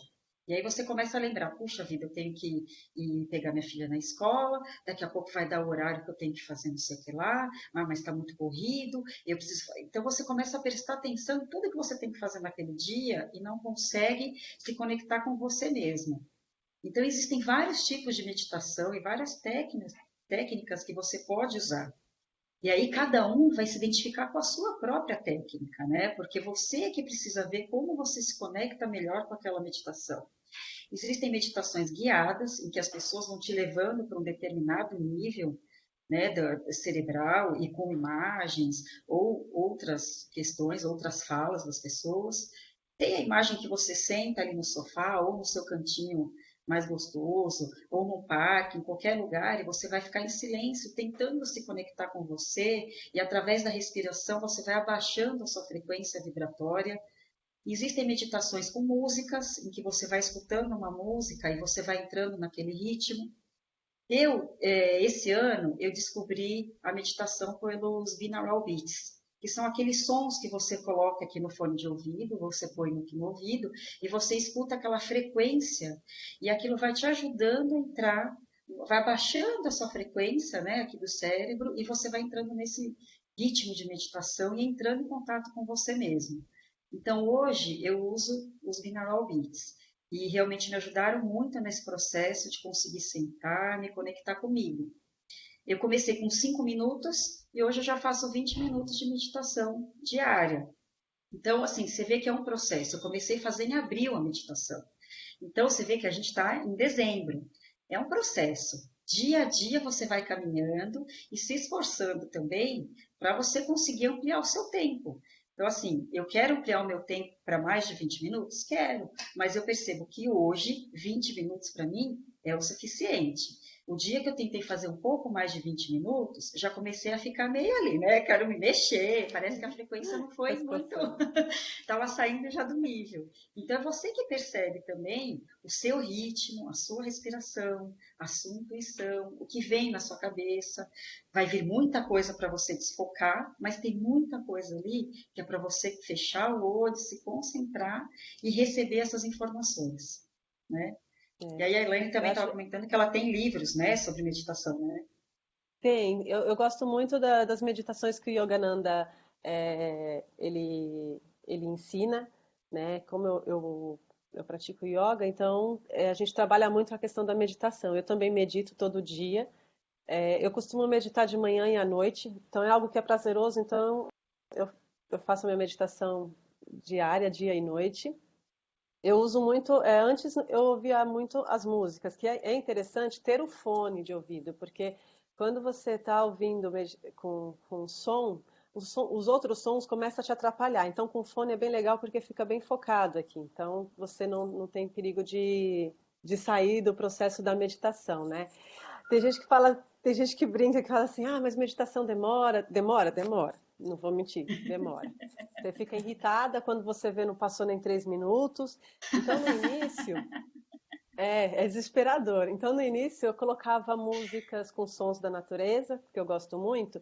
E aí você começa a lembrar, puxa vida, eu tenho que ir pegar minha filha na escola, daqui a pouco vai dar o horário que eu tenho que fazer não sei o que lá, mas está muito corrido, eu preciso. Então você começa a prestar atenção em tudo que você tem que fazer naquele dia e não consegue se conectar com você mesmo. Então existem vários tipos de meditação e várias técnicas que você pode usar. E aí cada um vai se identificar com a sua própria técnica, né? Porque você é que precisa ver como você se conecta melhor com aquela meditação. Existem meditações guiadas, em que as pessoas vão te levando para um determinado nível, né, cerebral e com imagens ou outras questões, outras falas das pessoas. Tem a imagem que você senta ali no sofá ou no seu cantinho mais gostoso, ou no parque, em qualquer lugar, e você vai ficar em silêncio, tentando se conectar com você, e através da respiração você vai abaixando a sua frequência vibratória. Existem meditações com músicas, em que você vai escutando uma música e você vai entrando naquele ritmo. Esse ano, eu descobri a meditação pelos binaural beats, que são aqueles sons que você coloca aqui no fone de ouvido, você põe aqui no ouvido, e você escuta aquela frequência, e aquilo vai te ajudando a entrar, vai abaixando a sua frequência, né, aqui do cérebro, e você vai entrando nesse ritmo de meditação e entrando em contato com você mesmo. Então, hoje, eu uso os binaural beats. E realmente me ajudaram muito nesse processo de conseguir sentar, me conectar comigo. Eu comecei com 5 minutos e hoje eu já faço 20 minutos de meditação diária. Então, assim, você vê que é um processo. Eu comecei a fazer em abril a meditação. Então, você vê que a gente está em dezembro. É um processo. Dia a dia você vai caminhando e se esforçando também para você conseguir ampliar o seu tempo. Então, assim, eu quero ampliar o meu tempo para mais de 20 minutos? Quero, mas eu percebo que hoje, 20 minutos para mim é o suficiente. O dia que eu tentei fazer um pouco mais de 20 minutos, já comecei a ficar meio ali, né? Quero me mexer, parece que a frequência não foi muito. Estava saindo já do nível. Então, é você que percebe também o seu ritmo, a sua respiração, a sua intuição, o que vem na sua cabeça. Vai vir muita coisa para você desfocar, mas tem muita coisa ali que é para você fechar o olho, se concentrar e receber essas informações, né? E aí a Elaine também estava comentando que ela tem livros, né, sobre meditação, né? Tem, eu gosto muito das meditações que o Yogananda ele ensina, né? Como eu pratico yoga, então a gente trabalha muito a questão da meditação. Eu também medito todo dia. Eu costumo meditar de manhã e à noite, então é algo que é prazeroso, então eu, eu faço a minha meditação diária, dia e noite. Eu uso muito, antes eu ouvia muito as músicas, que é interessante ter o fone de ouvido, porque quando você está ouvindo com som, os outros sons começam a te atrapalhar. Então, com fone é bem legal porque fica bem focado aqui. Então, você não tem perigo de sair do processo da meditação, né? Tem gente que fala, tem gente que brinca que fala assim, mas meditação demora. Demora, demora. Não vou mentir, demora. Você fica irritada quando você vê não passou nem 3 minutos. Então, no início, é desesperador. Então, no início, eu colocava músicas com sons da natureza, que eu gosto muito.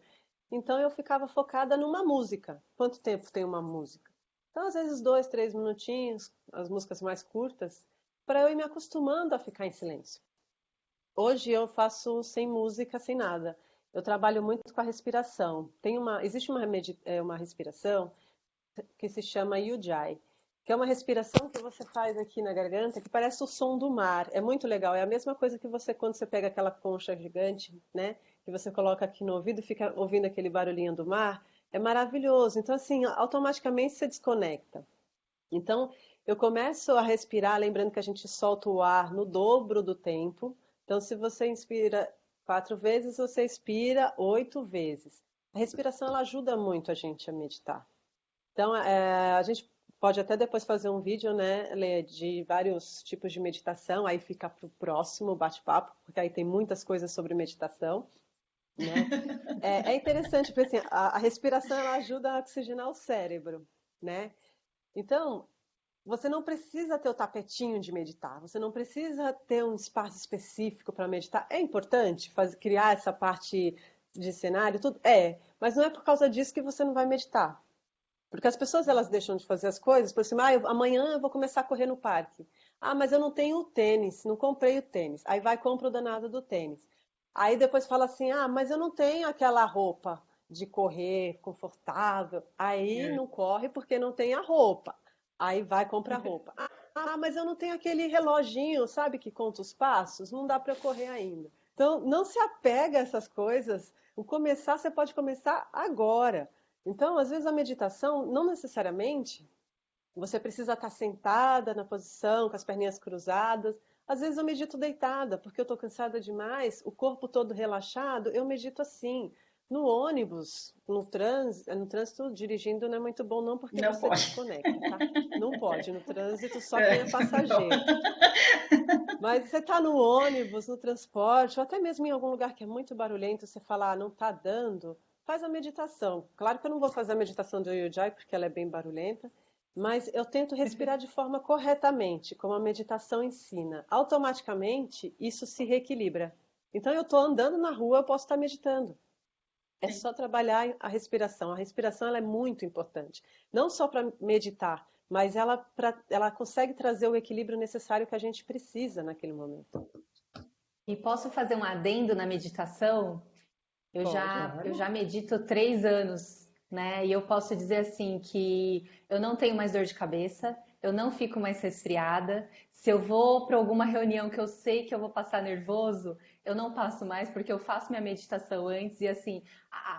Então, eu ficava focada numa música. Quanto tempo tem uma música? Então, às vezes, 2, 3 minutinhos, as músicas mais curtas, para eu ir me acostumando a ficar em silêncio. Hoje eu faço sem música, sem nada. Eu trabalho muito com a respiração. Existe uma respiração que se chama Ujjayi, que é uma respiração que você faz aqui na garganta, que parece o som do mar. É muito legal. É a mesma coisa que quando você pega aquela concha gigante, né, que você coloca aqui no ouvido e fica ouvindo aquele barulhinho do mar. É maravilhoso. Então, assim, automaticamente você desconecta. Então, eu começo a respirar, lembrando que a gente solta o ar no dobro do tempo. Então, se você inspira 4 vezes, você expira 8 vezes. A respiração ela ajuda muito a gente a meditar. Então, a gente pode até depois fazer um vídeo, né, Lê, de vários tipos de meditação, aí fica para o próximo bate-papo, porque aí tem muitas coisas sobre meditação, né? É interessante, porque assim, a respiração ela ajuda a oxigenar o cérebro, né? Então, você não precisa ter o tapetinho de meditar, você não precisa ter um espaço específico para meditar. É importante criar essa parte de cenário, tudo? Mas não é por causa disso que você não vai meditar. Porque as pessoas elas deixam de fazer as coisas, por assim, amanhã eu vou começar a correr no parque. Ah, mas eu não tenho o tênis, não comprei o tênis. Aí vai e compra o danado do tênis. Aí depois fala assim: ah, mas eu não tenho aquela roupa de correr confortável. Aí É. não corre porque não tem a roupa. Aí vai e compra a roupa. Mas eu não tenho aquele reloginho, sabe, que conta os passos. Não dá para eu correr ainda. Então, não se apega a essas coisas. O começar, você pode começar agora. Então, às vezes a meditação, não necessariamente você precisa estar sentada na posição, com as perninhas cruzadas. Às vezes eu medito deitada, porque eu estou cansada demais, o corpo todo relaxado, eu medito assim. No ônibus, no trânsito dirigindo não é muito bom não, porque Não você pode. desconecta, tá? Não pode, no trânsito só quem é É, não. passageiro. Mas você está no ônibus, no transporte, ou até mesmo em algum lugar que é muito barulhento, você fala, ah, não está dando, faz a meditação. Claro que eu não vou fazer a meditação do Ujjayi, porque ela é bem barulhenta, mas eu tento respirar de forma corretamente, como a meditação ensina. Automaticamente, isso se reequilibra. Então, eu estou andando na rua, eu posso estar meditando. É Sim. só trabalhar a respiração. A respiração ela é muito importante. Não só para meditar, mas ela consegue trazer o equilíbrio necessário que a gente precisa naquele momento. E posso fazer um adendo na meditação? Pode. Eu Claro. já medito 3 anos, né? E eu posso dizer assim que eu não tenho mais dor de cabeça, eu não fico mais resfriada. Se eu vou para alguma reunião que eu sei que eu vou passar nervoso, eu não passo mais porque eu faço minha meditação antes e assim,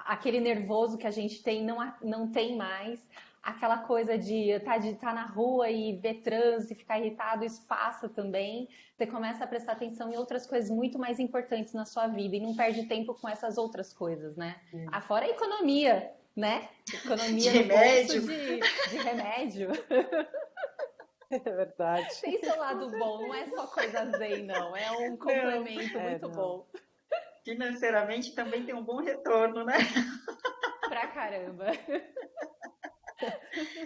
aquele nervoso que a gente tem não tem mais. Aquela coisa de estar na rua e ver trânsito e ficar irritado, isso passa também. Você começa a prestar atenção em outras coisas muito mais importantes na sua vida e não perde tempo com essas outras coisas, né? Afora a economia, né? De Economia no bolso remédio. de remédio. É verdade. Tem seu lado bom, não é só coisa zen, não. É um Não. complemento É, muito não. bom. Financeiramente também tem um bom retorno, né? Pra caramba.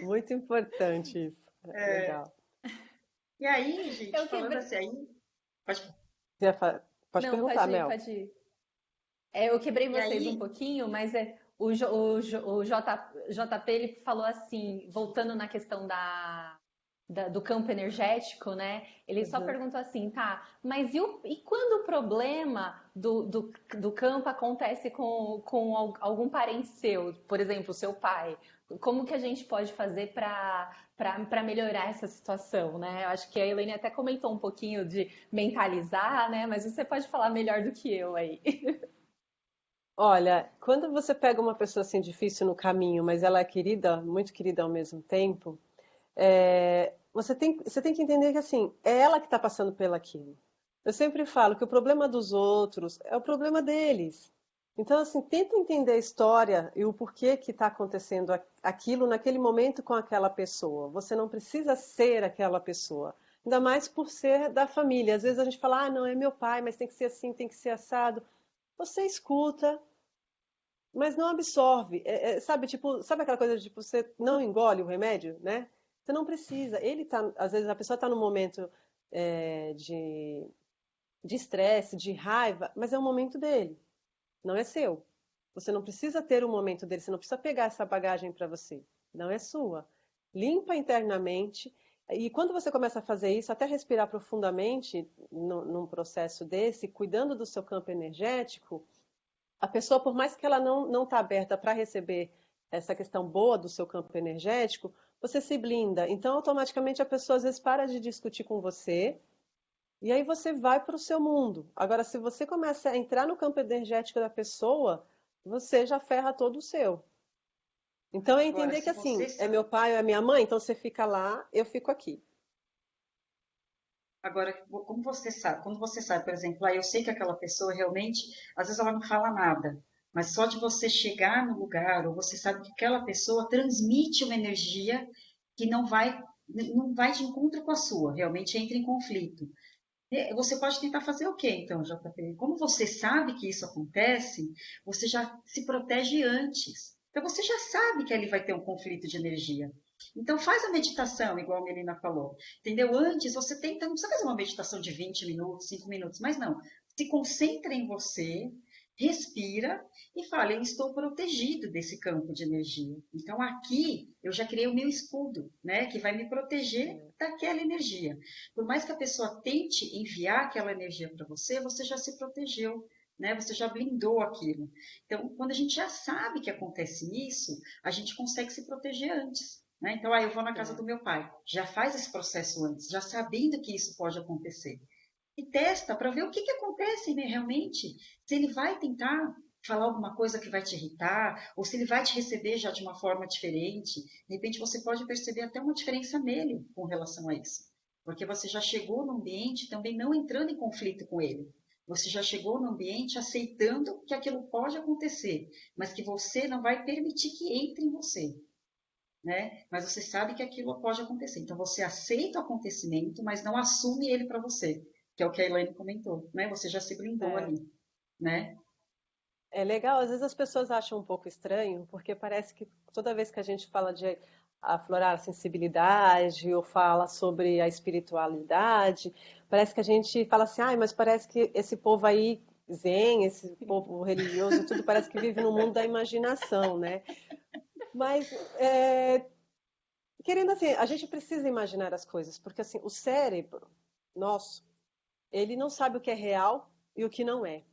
Muito importante isso. É. Legal. E aí, gente, Eu falando quebrei. assim, aí. Pode... Pode Não, perguntar, pode ir, Mel. pode ir. Eu quebrei E vocês um aí, pouquinho, mas o JP ele falou assim, voltando na questão do campo energético, né? Ele só Uhum. perguntou assim, tá, mas e quando o problema do campo acontece com algum parente seu, por exemplo, seu pai? Como que a gente pode fazer para melhorar essa situação, né? Eu acho que a Elaine até comentou um pouquinho de mentalizar, né? Mas você pode falar melhor do que eu aí. Olha, quando você pega uma pessoa assim difícil no caminho, mas ela é querida, muito querida ao mesmo tempo, você tem que entender que assim, é ela que está passando pelo aquilo. Eu sempre falo que o problema dos outros é o problema deles. Então, assim, tenta entender a história e o porquê que está acontecendo aquilo naquele momento com aquela pessoa. Você não precisa ser aquela pessoa. Ainda mais por ser da família. Às vezes a gente fala, ah, não, é meu pai, mas tem que ser assim, tem que ser assado. Você escuta, mas não absorve. Sabe, tipo, sabe aquela coisa de tipo, você não engole o remédio, né? Você não precisa. Ele tá, às vezes a pessoa está num momento é, de estresse, de raiva, mas é o momento dele, não é seu. Você não precisa ter o momento dele, você não precisa pegar essa bagagem para você, não é sua. Limpa internamente. E quando você começa a fazer isso, até respirar profundamente num processo desse, cuidando do seu campo energético, a pessoa, por mais que ela não está aberta para receber essa questão boa do seu campo energético, você se blinda. Então, automaticamente, a pessoa às vezes para de discutir com você e aí você vai para o seu mundo. Agora, se você começa a entrar no campo energético da pessoa, você já ferra todo o seu. Então, é agora, entender que se assim, você é meu pai ou é minha mãe, então você fica lá, eu fico aqui. Agora, como você sabe, quando você sabe, por exemplo, eu sei que aquela pessoa realmente, às vezes ela não fala nada, mas só de você chegar no lugar, ou você sabe que aquela pessoa transmite uma energia que não vai de encontro com a sua, realmente entra em conflito. Você pode tentar fazer o quê, então, JP? Como você sabe que isso acontece, você já se protege antes. Então, você já sabe que ali vai ter um conflito de energia. Então, faz a meditação, igual a Melina falou. Entendeu? Antes, você tenta, não precisa fazer uma meditação de 20 minutos, 5 minutos, mas não. Se concentra em você, respira e fala, eu estou protegido desse campo de energia. Então aqui eu já criei o meu escudo, né, que vai me proteger daquela energia. Por mais que a pessoa tente enviar aquela energia para você, você já se protegeu, né? Você já blindou aquilo. Então, quando a gente já sabe que acontece isso, a gente consegue se proteger antes. Né? Então, eu vou na casa do meu pai, já faz esse processo antes, já sabendo que isso pode acontecer e testa para ver o que acontece, né, realmente. Se ele vai tentar falar alguma coisa que vai te irritar, ou se ele vai te receber já de uma forma diferente. De repente você pode perceber até uma diferença nele com relação a isso. Porque você já chegou no ambiente também não entrando em conflito com ele. Você já chegou no ambiente aceitando que aquilo pode acontecer, mas que você não vai permitir que entre em você. Né? Mas você sabe que aquilo pode acontecer. Então você aceita o acontecimento, mas não assume ele para você, que é o que a Elaine comentou, né? Você já se blindou É. ali, né? É legal, às vezes as pessoas acham um pouco estranho, porque parece que toda vez que a gente fala de aflorar a sensibilidade ou fala sobre a espiritualidade, parece que a gente fala assim, ah, mas parece que esse povo aí zen, esse povo religioso, tudo parece que vive no mundo da imaginação, né? Mas, querendo assim, a gente precisa imaginar as coisas, porque assim, o cérebro nosso, ele não sabe o que é real e o que não é.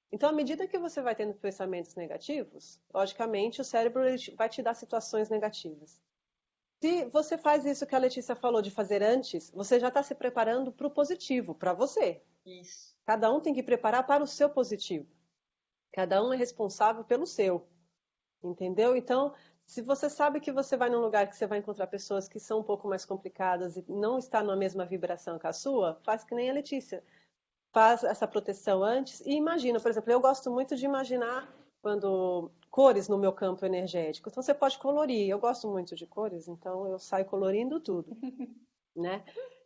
Então, à medida que você vai tendo pensamentos negativos, logicamente o cérebro ele vai te dar situações negativas. Se você faz isso que a Letícia falou de fazer antes, você já está se preparando para o positivo, para você. Isso. Cada um tem que preparar para o seu positivo. Cada um é responsável pelo seu. Entendeu? Então, se você sabe que você vai num lugar que você vai encontrar pessoas que são um pouco mais complicadas e não está na mesma vibração que a sua, faz que nem a Letícia. Faz essa proteção antes e imagina, por exemplo, eu gosto muito de imaginar quando cores no meu campo energético. Então você pode colorir. Eu gosto muito de cores, então eu saio colorindo tudo, né?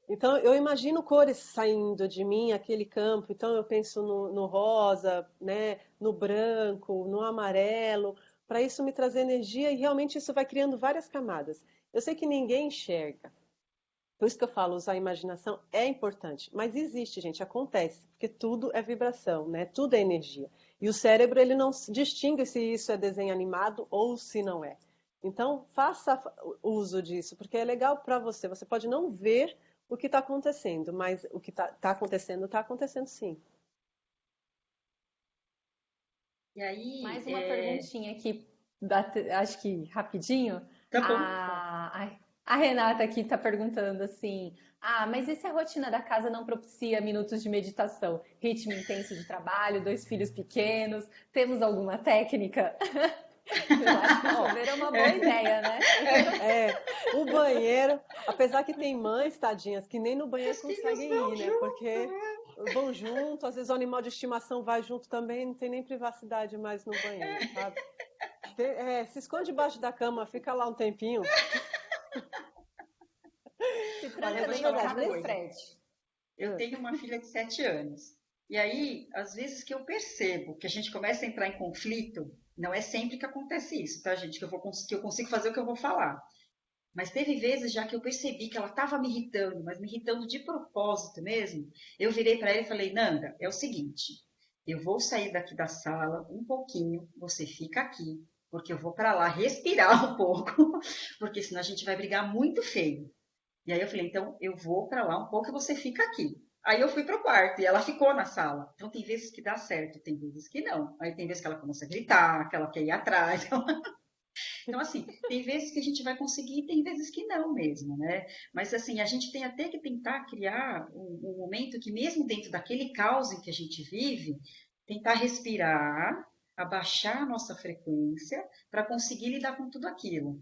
Então eu imagino cores saindo de mim, aquele campo. Então eu penso no rosa, né? No branco, no amarelo, para isso me trazer energia e realmente isso vai criando várias camadas. Eu sei que ninguém enxerga, por isso que eu falo, usar a imaginação é importante. Mas existe, gente, acontece, porque tudo é vibração, né? Tudo é energia. E o cérebro, ele não distingue se isso é desenho animado ou se não é. Então, faça uso disso, porque é legal para você. Você pode não ver o que está acontecendo, mas o que está acontecendo sim. E aí, Mais uma perguntinha aqui, acho que rapidinho. tá bom. A Renata aqui está perguntando assim: ah, mas e se a rotina da casa não propicia minutos de meditação? Ritmo intenso de trabalho, dois filhos pequenos, temos alguma técnica? Eu acho que o chuveiro é uma boa ideia, né? O banheiro, apesar que tem mães, tadinhas, que nem no banheiro conseguem ir, né? Porque vão junto, às vezes o animal de estimação vai junto também, não tem nem privacidade mais no banheiro, sabe? Se esconde debaixo da cama, fica lá um tempinho. Se Olha, tranca eu vou te dentro falar da uma casa do coisa. Fred. Eu tenho uma filha de 7 anos. E aí, às vezes que eu percebo que a gente começa a entrar em conflito, não é sempre que acontece isso, tá, gente? Que eu consigo fazer o que eu vou falar. Mas teve vezes já que eu percebi que ela estava me irritando, mas me irritando de propósito mesmo. Eu virei para ela e falei: Nanda, é o seguinte, eu vou sair daqui da sala um pouquinho, você fica aqui, porque eu vou para lá respirar um pouco, porque senão a gente vai brigar muito feio. E aí eu falei: então eu vou para lá um pouco e você fica aqui. Aí eu fui pro quarto e ela ficou na sala. Então tem vezes que dá certo, tem vezes que não. Aí tem vezes que ela começa a gritar, que ela quer ir atrás. Então, assim, tem vezes que a gente vai conseguir e tem vezes que não mesmo, né? Mas, assim, a gente tem até que tentar criar um momento que, mesmo dentro daquele caos em que a gente vive, tentar respirar, abaixar a nossa frequência para conseguir lidar com tudo aquilo.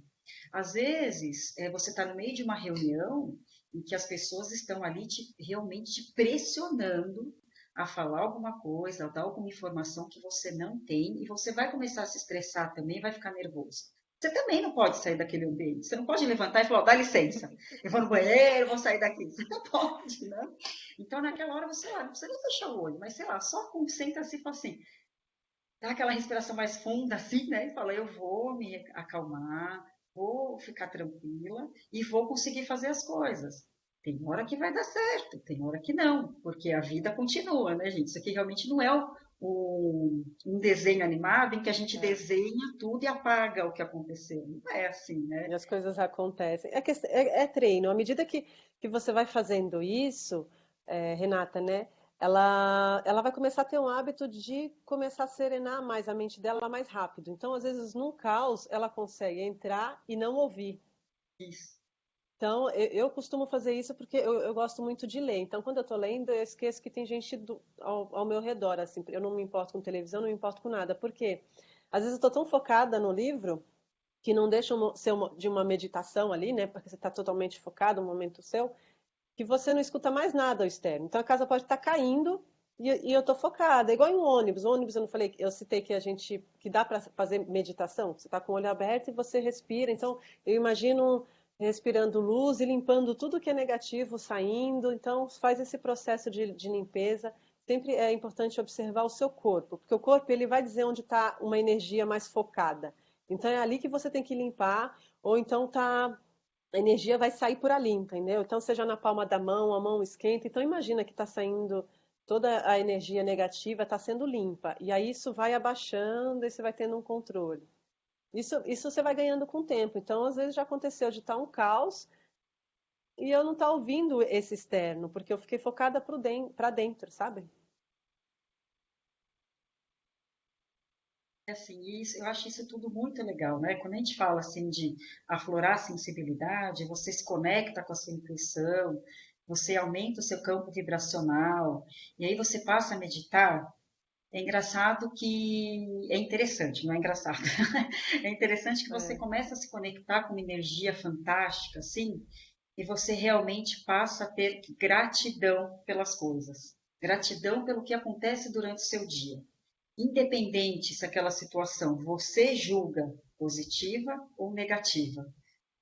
Às vezes, você está no meio de uma reunião em que as pessoas estão ali realmente te pressionando a falar alguma coisa, a dar alguma informação que você não tem, e você vai começar a se estressar também, vai ficar nervoso. Você também não pode sair daquele ambiente. Você não pode levantar e falar: dá licença, eu vou no banheiro, vou sair daqui. Você não pode, né? Então, naquela hora, você lá, não precisa nem fechar o olho, mas sei lá, só concentra-se e fala assim, dá aquela respiração mais funda, assim, né? E fala: eu vou me acalmar, vou ficar tranquila e vou conseguir fazer as coisas. Tem hora que vai dar certo, tem hora que não, porque a vida continua, né, gente? Isso aqui realmente não é um desenho animado em que a gente É. desenha tudo e apaga o que aconteceu. Não é assim, né? E as coisas acontecem. É treino. À medida que você vai fazendo isso, Renata, né? Ela vai começar a ter um hábito de começar a serenar mais a mente dela mais rápido. Então, às vezes, num caos, ela consegue entrar e não ouvir. Isso. Então, eu costumo fazer isso porque eu gosto muito de ler. Então, quando eu estou lendo, eu esqueço que tem gente ao meu redor, assim. Eu não me importo com televisão, não me importo com nada. Por quê? Às vezes eu estou tão focada no livro que não deixa ser de uma meditação ali, né? Porque você está totalmente focado, um momento seu, que você não escuta mais nada ao externo. Então a casa pode estar caindo e eu estou focada. É igual em um ônibus. O ônibus eu não falei, eu citei que dá para fazer meditação. Você está com o olho aberto e você respira. Então eu imagino respirando luz e limpando tudo que é negativo saindo. Então faz esse processo de limpeza. Sempre é importante observar o seu corpo, porque o corpo ele vai dizer onde está uma energia mais focada. Então é ali que você tem que limpar, ou então tá a energia vai sair por ali, entendeu? Então, seja na palma da mão, a mão esquenta. Então, imagina que está saindo toda a energia negativa, está sendo limpa. E aí isso vai abaixando e você vai tendo um controle. Isso você vai ganhando com o tempo. Então, às vezes já aconteceu de estar um caos e eu não estar ouvindo esse externo, porque eu fiquei focada para dentro, sabe? Assim, isso, eu acho isso tudo muito legal, né? Quando a gente fala assim de aflorar a sensibilidade, você se conecta com a sua intuição, você aumenta o seu campo vibracional, e aí você passa a meditar. É engraçado que é interessante, não é engraçado. É interessante que você É, começa a se conectar com uma energia fantástica, assim, e você realmente passa a ter gratidão pelas coisas, gratidão pelo que acontece durante o seu dia. Independente se aquela situação você julga positiva ou negativa.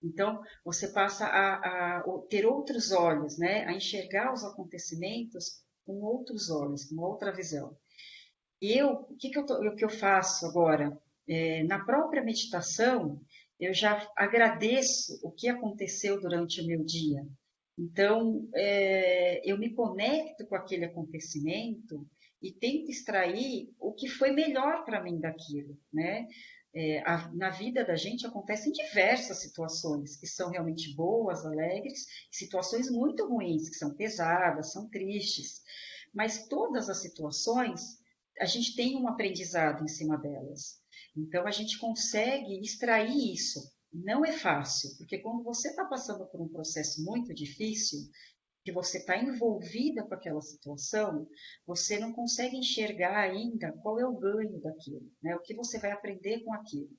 Então, você passa a ter outros olhos, né? A enxergar os acontecimentos com outros olhos, com outra visão. O que eu faço agora? Na própria meditação, eu já agradeço o que aconteceu durante o meu dia. Então, eu me conecto com aquele acontecimento e tento extrair o que foi melhor para mim daquilo, né? Na vida da gente acontecem diversas situações que são realmente boas, alegres, situações muito ruins, que são pesadas, são tristes, mas todas as situações a gente tem um aprendizado em cima delas. Então a gente consegue extrair isso. Não é fácil, porque quando você está passando por um processo muito difícil, que você está envolvida com aquela situação, você não consegue enxergar ainda qual é o ganho daquilo, né? O que você vai aprender com aquilo.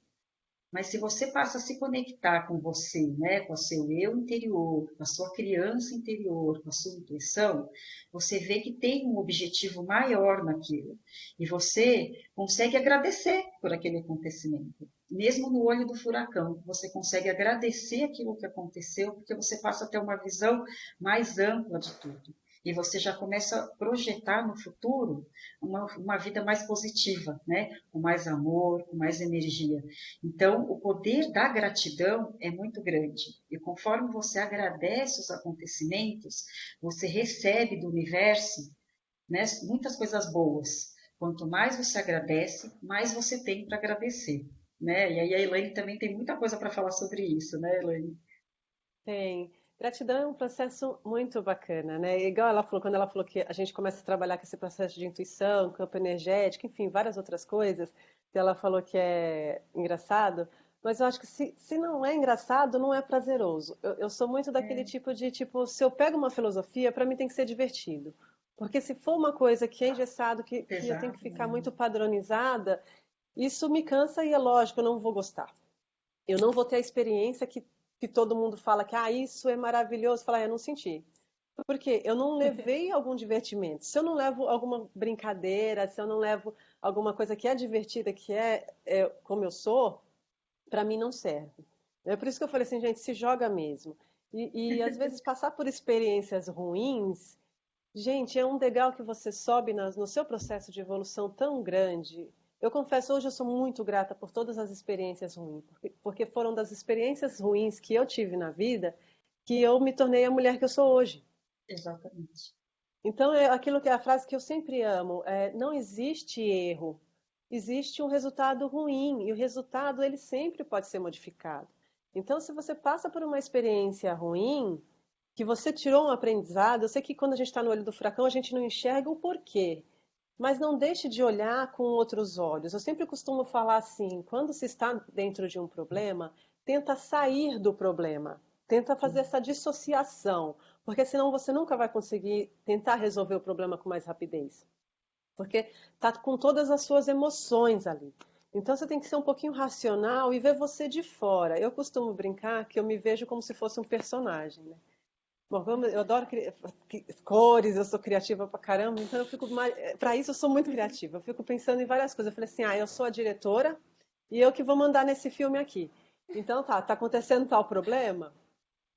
Mas se você passa a se conectar com você, né, com o seu eu interior, com a sua criança interior, com a sua intuição, você vê que tem um objetivo maior naquilo. E você consegue agradecer por aquele acontecimento. Mesmo no olho do furacão, você consegue agradecer aquilo que aconteceu, porque você passa a ter uma visão mais ampla de tudo. E você já começa a projetar no futuro uma vida mais positiva, né? Com mais amor, com mais energia. Então, o poder da gratidão é muito grande. E conforme você agradece os acontecimentos, você recebe do universo, né, muitas coisas boas. Quanto mais você agradece, mais você tem para agradecer. Né? E aí a Elaine também tem muita coisa para falar sobre isso, né, Elaine? tem. Gratidão é um processo muito bacana, né? Igual ela falou, quando ela falou que a gente começa a trabalhar com esse processo de intuição, campo energético, enfim, várias outras coisas, que ela falou que é engraçado, mas eu acho que se não é engraçado, não é prazeroso. Eu sou muito daquele tipo de, tipo, se eu pego uma filosofia, para mim tem que ser divertido. Porque se for uma coisa que é engessado, que eu tenho que Pesado, ficar né? muito padronizada, isso me cansa e é lógico, eu não vou gostar. Eu não vou ter a experiência que todo mundo fala que isso é maravilhoso. Falar, eu não senti. Porque eu não levei algum divertimento. Se eu não levo alguma brincadeira, se eu não levo alguma coisa que é divertida, é como eu sou, para mim não serve. É por isso que eu falei assim, gente, se joga mesmo. E às vezes passar por experiências ruins, gente, é um degrau que você sobe no seu processo de evolução tão grande. Eu confesso, hoje eu sou muito grata por todas as experiências ruins, porque foram das experiências ruins que eu tive na vida que eu me tornei a mulher que eu sou hoje. Exatamente. Então, é aquilo que é a frase que eu sempre amo, não existe erro, existe um resultado ruim, e o resultado ele sempre pode ser modificado. Então, se você passa por uma experiência ruim, que você tirou um aprendizado, eu sei que quando a gente está no olho do furacão, a gente não enxerga o porquê, mas não deixe de olhar com outros olhos. Eu sempre costumo falar assim, quando se está dentro de um problema, tenta sair do problema, tenta fazer essa dissociação, porque senão você nunca vai conseguir tentar resolver o problema com mais rapidez, porque está com todas as suas emoções ali. Então você tem que ser um pouquinho racional e ver você de fora. Eu costumo brincar que eu me vejo como se fosse um personagem, né? Bom, eu adoro cores, eu sou criativa pra caramba, então eu fico para isso eu sou muito criativa. Eu fico pensando em várias coisas. Eu falei assim: eu sou a diretora e eu que vou mandar nesse filme aqui. Então tá acontecendo tal problema.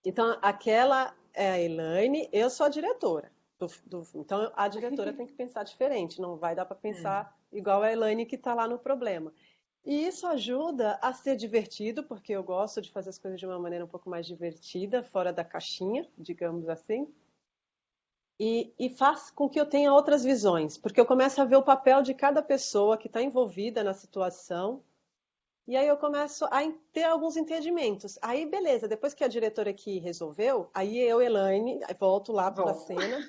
Então aquela é a Elaine, eu sou a diretora. Então a diretora tem que pensar diferente, não vai dar para pensar igual a Elaine que está lá no problema. E isso ajuda a ser divertido, porque eu gosto de fazer as coisas de uma maneira um pouco mais divertida, fora da caixinha, digamos assim. E faz com que eu tenha outras visões, porque eu começo a ver o papel de cada pessoa que está envolvida na situação. E aí eu começo a ter alguns entendimentos. Aí, beleza, depois que a diretora aqui resolveu, aí eu, Elaine, volto lá para a cena.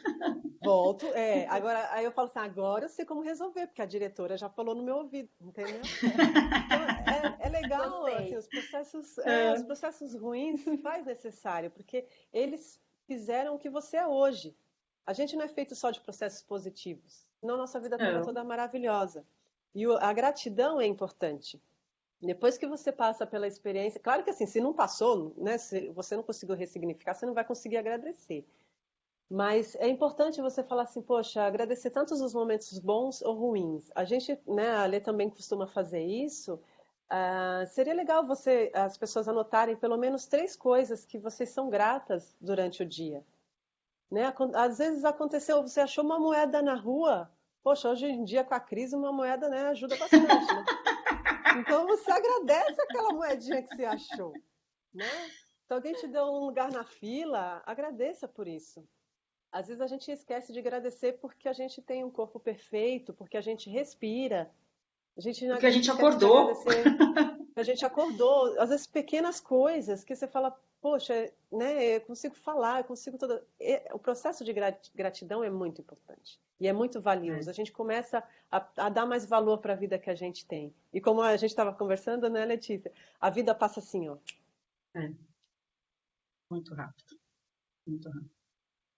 Volto, agora, aí eu falo assim, agora eu sei como resolver, porque a diretora já falou no meu ouvido, entendeu? Então, é legal, assim, os processos ruins se faz necessário, porque eles fizeram o que você é hoje. A gente não é feito só de processos positivos, senão nossa vida estaria toda maravilhosa. E a gratidão é importante. Depois que você passa pela experiência, claro que assim, se não passou, né, se você não conseguiu ressignificar, você não vai conseguir agradecer. Mas é importante você falar assim, poxa, agradecer tantos os momentos bons ou ruins. A gente, né, a Lê também costuma fazer isso. Seria legal as pessoas anotarem pelo menos 3 coisas que vocês são gratas durante o dia. Né? Às vezes aconteceu, você achou uma moeda na rua. Poxa, hoje em dia com a crise uma moeda, né, ajuda bastante, né? Então você agradece aquela moedinha que você achou, né? Se alguém te deu um lugar na fila, agradeça por isso. Às vezes a gente esquece de agradecer porque a gente tem um corpo perfeito, porque a gente respira. A gente Porque a gente esquece de acordou. agradecer que a gente acordou. Às vezes pequenas coisas que você fala, poxa, né, eu consigo falar, eu consigo toda. O processo de gratidão é muito importante e é muito valioso. A gente começa a dar mais valor para a vida que a gente tem. E como a gente estava conversando, né, Letícia? A vida passa assim, ó. Muito rápido, muito rápido.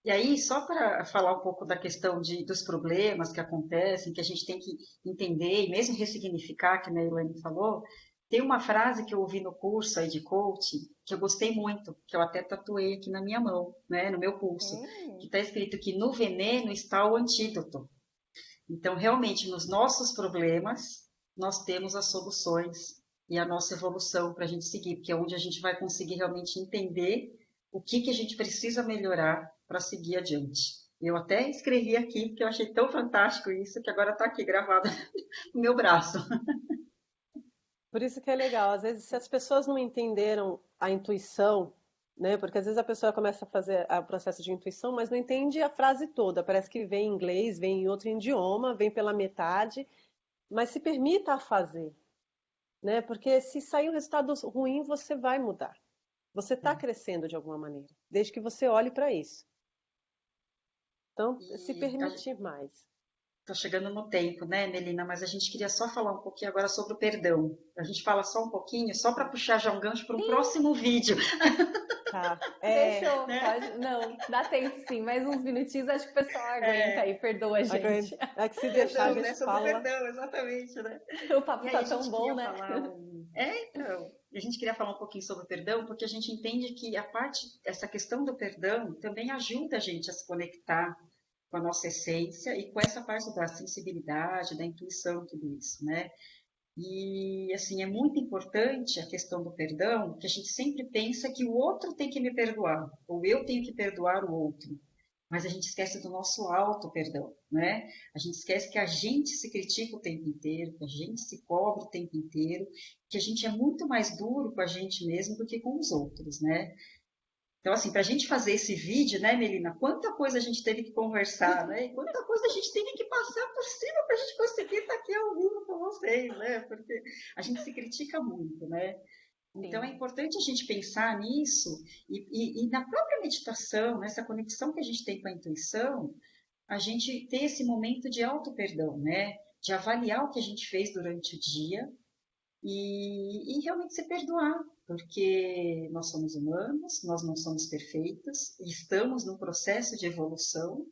E aí, só para falar um pouco da questão dos problemas que acontecem, que a gente tem que entender e mesmo ressignificar, que a Elaine falou, tem uma frase que eu ouvi no curso aí de coaching, que eu gostei muito, que eu até tatuei aqui na minha mão, né, no meu pulso, que está escrito que no veneno está o antídoto. Então, realmente, nos nossos problemas, nós temos as soluções e a nossa evolução para a gente seguir, porque é onde a gente vai conseguir realmente entender o que a gente precisa melhorar para seguir adiante. Eu até escrevi aqui, porque eu achei tão fantástico isso, que agora está aqui gravado no meu braço. Por isso que é legal. Às vezes, se as pessoas não entenderam a intuição, né? Porque às vezes a pessoa começa a fazer o processo de intuição, mas não entende a frase toda. Parece que vem em inglês, vem em outro idioma, vem pela metade. Mas se permita a fazer, né? Porque se sair um resultado ruim, você vai mudar. Você está crescendo de alguma maneira, desde que você olhe para isso. Então, se E permitir mais. Estou chegando no tempo, né, Melina? Mas a gente queria só falar um pouquinho agora sobre o perdão. A gente fala só um pouquinho, só para puxar já um gancho para um próximo vídeo. Tá. Fechou, né? pode. Não, dá tempo sim. Mais uns minutinhos, acho que o pessoal aguenta aí, perdoa a gente. É que se deixar, a Perdão, né? gente Sobre o fala. perdão, exatamente, né? O E papo aí tá a tão gente bom, queria né? falar então, a gente queria falar um pouquinho sobre o perdão, porque a gente entende que essa questão do perdão também ajuda a gente a se conectar com a nossa essência e com essa parte da sensibilidade, da intuição, tudo isso, né? E, assim, é muito importante a questão do perdão, que a gente sempre pensa que o outro tem que me perdoar, ou eu tenho que perdoar o outro. Mas a gente esquece do nosso auto-perdão, né? A gente esquece que a gente se critica o tempo inteiro, que a gente se cobra o tempo inteiro, que a gente é muito mais duro com a gente mesmo do que com os outros, né? Então, assim, para a gente fazer esse vídeo, né, Melina, quanta coisa a gente teve que conversar, né? E quanta coisa a gente teve que passar por cima para a gente conseguir estar aqui ao vivo com vocês, né? Porque a gente se critica muito, né? Então, é Sim. importante a gente pensar nisso e na própria meditação, nessa conexão que a gente tem com a intuição, a gente ter esse momento de auto-perdão, né? De avaliar o que a gente fez durante o dia e realmente se perdoar, porque nós somos humanos, nós não somos perfeitos, estamos num processo de evolução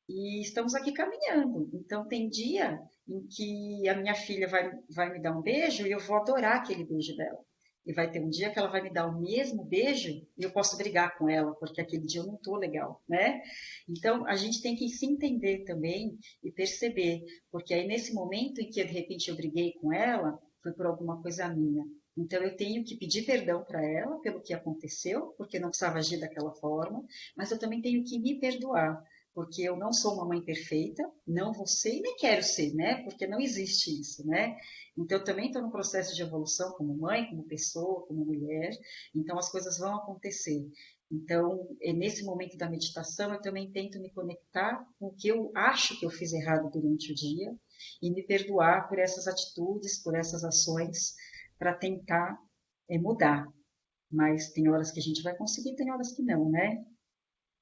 e estamos aqui caminhando. Então, tem dia em que a minha filha vai me dar um beijo e eu vou adorar aquele beijo dela. E vai ter um dia que ela vai me dar o mesmo beijo e eu posso brigar com ela, porque aquele dia eu não estou legal, né? Então, a gente tem que se entender também e perceber, porque aí nesse momento em que de repente eu briguei com ela, foi por alguma coisa minha. Então, eu tenho que pedir perdão para ela pelo que aconteceu, porque não precisava agir daquela forma, mas eu também tenho que me perdoar, porque eu não sou uma mãe perfeita, não vou ser e nem quero ser, né? Porque não existe isso, né? Então, eu também estou no processo de evolução como mãe, como pessoa, como mulher, então as coisas vão acontecer. Então, nesse momento da meditação, eu também tento me conectar com o que eu acho que eu fiz errado durante o dia e me perdoar por essas atitudes, por essas ações, para tentar mudar. Mas tem horas que a gente vai conseguir, tem horas que não, né?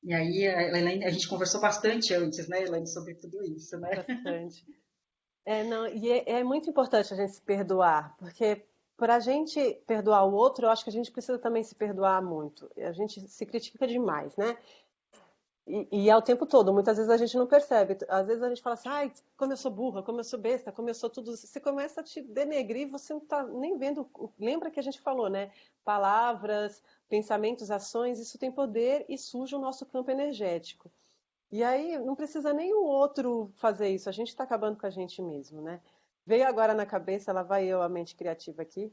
E aí, a gente conversou bastante antes, né, Elaine, sobre tudo isso, né? Bastante. Não, e é muito importante a gente se perdoar, porque para a gente perdoar o outro, eu acho que a gente precisa também se perdoar muito. A gente se critica demais, né? E é o tempo todo, muitas vezes a gente não percebe. Às vezes a gente fala assim, ai, como eu sou burra, como eu sou besta, como eu sou tudo. Você começa a te denegrir, você não está nem vendo. Lembra que a gente falou, né? Palavras, pensamentos, ações, isso tem poder e suja o nosso campo energético. E aí não precisa nem o outro fazer isso, a gente está acabando com a gente mesmo, né? Veio agora na cabeça, lá vai eu, a mente criativa aqui,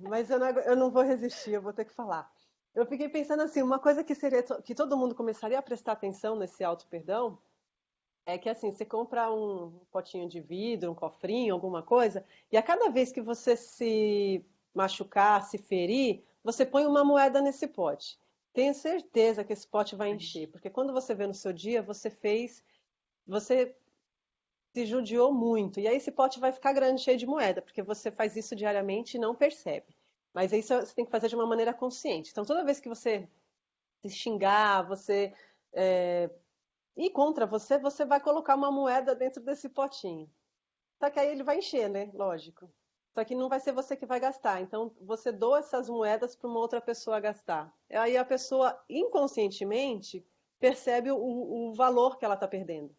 mas eu não vou resistir, eu vou ter que falar. Eu fiquei pensando assim, uma coisa que seria que todo mundo começaria a prestar atenção nesse auto-perdão é que assim, você compra um potinho de vidro, um cofrinho, alguma coisa, e a cada vez que você se machucar, se ferir, você põe uma moeda nesse pote. Tenho certeza que esse pote vai encher, porque quando você vê no seu dia, você se judiou muito. E aí esse pote vai ficar grande, cheio de moeda, porque você faz isso diariamente e não percebe. Mas isso você tem que fazer de uma maneira consciente. Então, toda vez que você se xingar, você ir contra você, você vai colocar uma moeda dentro desse potinho. Só que aí ele vai encher, né? Lógico. Só que não vai ser você que vai gastar. Então, você doa essas moedas para uma outra pessoa gastar. Aí a pessoa, inconscientemente, percebe o valor que ela está perdendo.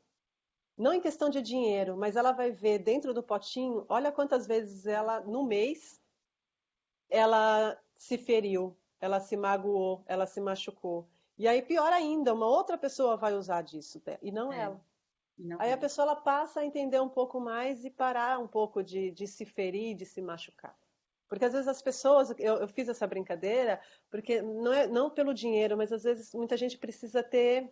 Não em questão de dinheiro, mas ela vai ver dentro do potinho, olha quantas vezes ela, no mês, ela se feriu, ela se magoou, ela se machucou. E aí, pior ainda, uma outra pessoa vai usar disso, e não É, ela. e não Aí a é. pessoa ela passa a entender um pouco mais e parar um pouco de se ferir, de se machucar. Porque às vezes as pessoas, eu fiz essa brincadeira, porque não é não pelo dinheiro, mas às vezes muita gente precisa ter,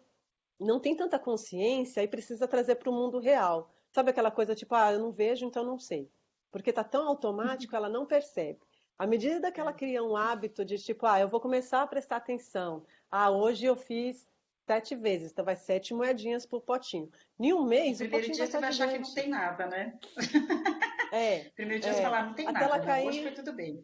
não tem tanta consciência e precisa trazer para o mundo real. Sabe aquela coisa tipo, ah, eu não vejo, então não sei. Porque está tão automático, ela não percebe. À medida que ela É. cria um hábito de tipo, ah, eu vou começar a prestar atenção. Ah, hoje eu fiz 7 vezes, então vai 7 moedinhas por potinho. Em um No mês, o primeiro potinho vai dia você estar vai achar que não gigante. tem nada, né? É, Primeiro dia você vai é. falar, não tem Até ela nada, não, hoje foi cair. tudo bem.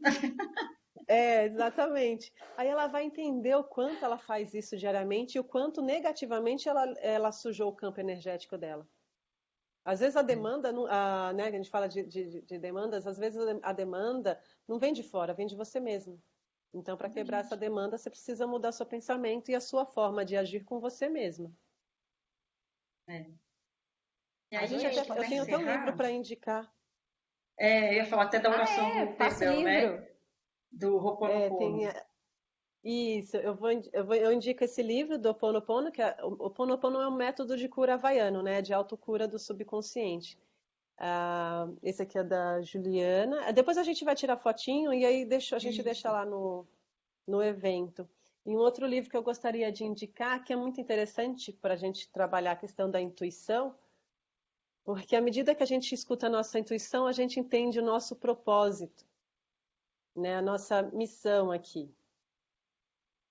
Exatamente. Aí ela vai entender o quanto ela faz isso diariamente e o quanto negativamente ela sujou o campo energético dela. Às vezes a demanda, né, a gente fala de demandas, às vezes a demanda não vem de fora, vem de você mesmo. Então, para quebrar essa Exatamente. demanda, você precisa mudar seu pensamento e a sua forma de agir com você mesma. É. E A aí, gente acho até, que eu para tenho até um livro encerrar, para indicar. eu ia falar até da Ah, oração é, do passa o perdão, né? livro. Do Tem Ho'oponopono. isso. Eu indico esse livro do Ho Oponopono, que o Oponopono é um método de cura havaiano, né, de autocura do subconsciente. Esse aqui é da Juliana. Depois a gente vai tirar fotinho e aí a gente deixa Isso. lá no evento. E um outro livro que eu gostaria de indicar, que é muito interessante para a gente trabalhar a questão da intuição, porque à medida que a gente escuta a nossa intuição, a gente entende o nosso propósito, né? A nossa missão aqui.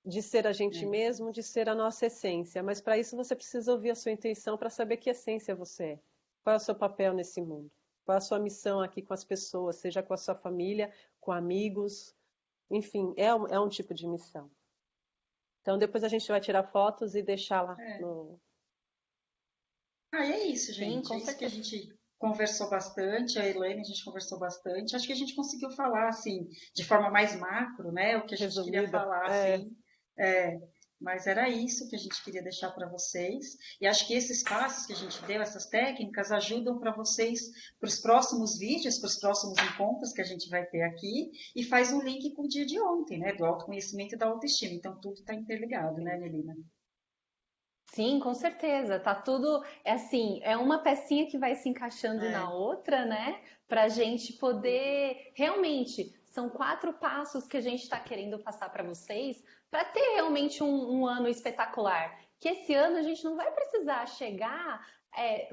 de ser a gente É. mesmo, de ser a nossa essência. Mas para isso você precisa ouvir a sua intuição para saber que essência você é. Qual é o seu papel nesse mundo? Qual é a sua missão aqui com as pessoas, seja com a sua família, com amigos, enfim, é um tipo de missão. Então depois a gente vai tirar fotos e deixar lá É. no. Ah, e é isso, Sim, gente. É com isso que a certeza. gente conversou bastante, a Elaine, a gente conversou bastante. Acho que a gente conseguiu falar, assim, de forma mais macro, né? O que a gente queria Resumida. falar, É, assim. É, mas era isso que a gente queria deixar para vocês. E acho que esses passos que a gente deu, essas técnicas, ajudam para vocês, para os próximos vídeos, para os próximos encontros que a gente vai ter aqui. E faz um link com o dia de ontem, né? Do autoconhecimento e da autoestima. Então, tudo está interligado, né, sim. Melina? Sim, com certeza. Tá tudo, é assim, é uma pecinha que vai se encaixando na É. outra, né? Para a gente poder realmente. São 4 passos que a gente está querendo passar para vocês para ter realmente um ano espetacular. Que esse ano a gente não vai precisar chegar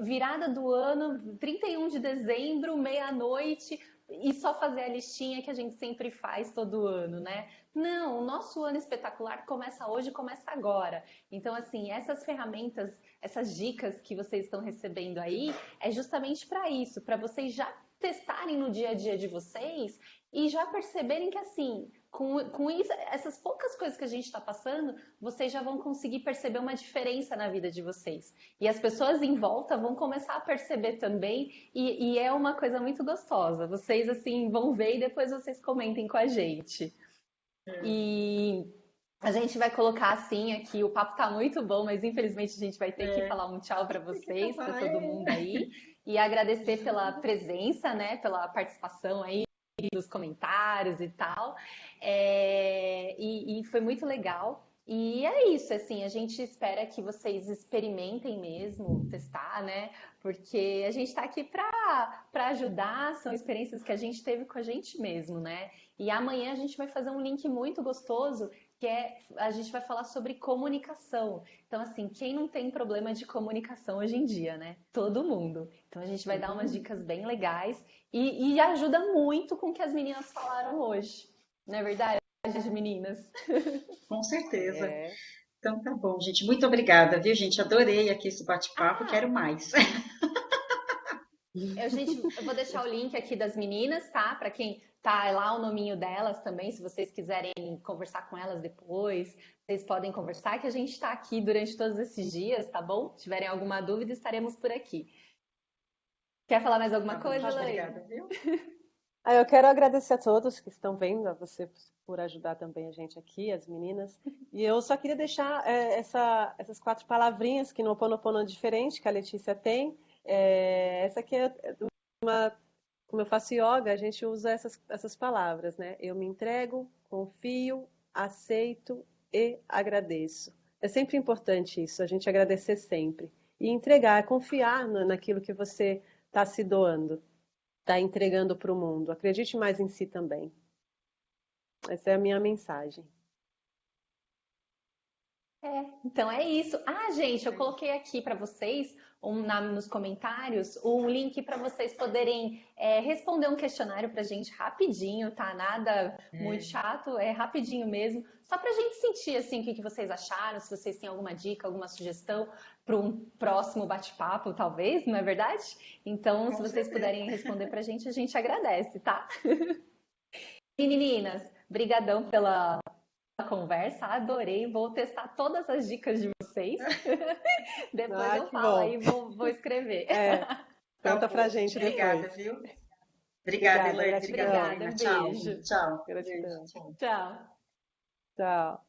virada do ano, 31 de dezembro, meia-noite, e só fazer a listinha que a gente sempre faz todo ano, né? Não, o nosso ano espetacular começa hoje, começa agora. Então, assim, essas ferramentas, essas dicas que vocês estão recebendo aí, é justamente para isso, para vocês já testarem no dia a dia de vocês e já perceberem que, assim, com isso, essas poucas coisas que a gente está passando, vocês já vão conseguir perceber uma diferença na vida de vocês. E as pessoas em volta vão começar a perceber também, e é uma coisa muito gostosa. Vocês, assim, vão ver e depois vocês comentem com a gente. E a gente vai colocar assim aqui, o papo tá muito bom, mas infelizmente a gente vai ter que É. falar um tchau para Tem que vocês, para acabar, todo é. mundo aí, e agradecer pela presença, né, pela participação aí dos comentários e tal. E foi muito legal. E é isso, assim, a gente espera que vocês experimentem mesmo, testar, né? Porque a gente está aqui para ajudar, são experiências que a gente teve com a gente mesmo, né? E amanhã a gente vai fazer um link muito gostoso, que é a gente vai falar sobre comunicação. Então, assim, quem não tem problema de comunicação hoje em dia, né? Todo mundo. Então, a gente vai dar Todo umas mundo. dicas bem legais e ajuda muito com o que as meninas falaram hoje. Não é verdade, meninas? Com certeza. É. Então tá bom, gente. Muito obrigada, viu, gente? Adorei aqui esse bate-papo. Quero Ah, mais. eu vou deixar o link aqui das meninas, tá? Para quem tá lá o nominho delas também, se vocês quiserem conversar com elas depois, vocês podem conversar, que a gente está aqui durante todos esses dias, tá bom? Se tiverem alguma dúvida, estaremos por aqui. Quer falar mais Tá alguma bom, coisa, gente. Elaine? Obrigada, viu? Eu quero agradecer a todos que estão vendo, a você por ajudar também a gente aqui, as meninas. E eu só queria deixar essas 4 palavrinhas que no Ho Oponopono é diferente, que a Letícia tem. Essa aqui é como eu faço yoga, a gente usa essas palavras, né? Eu me entrego, confio, aceito e agradeço. É sempre importante isso, a gente agradecer sempre. E entregar, confiar naquilo que você está se doando, está entregando para o mundo. Acredite mais em si também. Essa é a minha mensagem. Então é isso. Ah, gente, eu coloquei aqui para vocês nos comentários um link para vocês poderem responder um questionário para a gente rapidinho, tá? Nada muito É, chato, é rapidinho mesmo, só para a gente sentir assim o que que vocês acharam, se vocês têm alguma dica, alguma sugestão para um próximo bate-papo, talvez, não é verdade? Então, se com vocês certeza. puderem responder para a gente agradece, tá? E meninas, brigadão pela conversa, adorei. Vou testar todas as dicas de vocês. Depois Ah, eu que falo bom. aí, vou escrever. É, Tá conta pra bom, gente gente. depois. Obrigada, viu? Obrigada, Obrigada, Elaine. Obrigada, gratidão. Obrigada, Melina. Tchau. beijo. Tchau. Beijo. Gratidão. Tchau. Tchau. Tchau.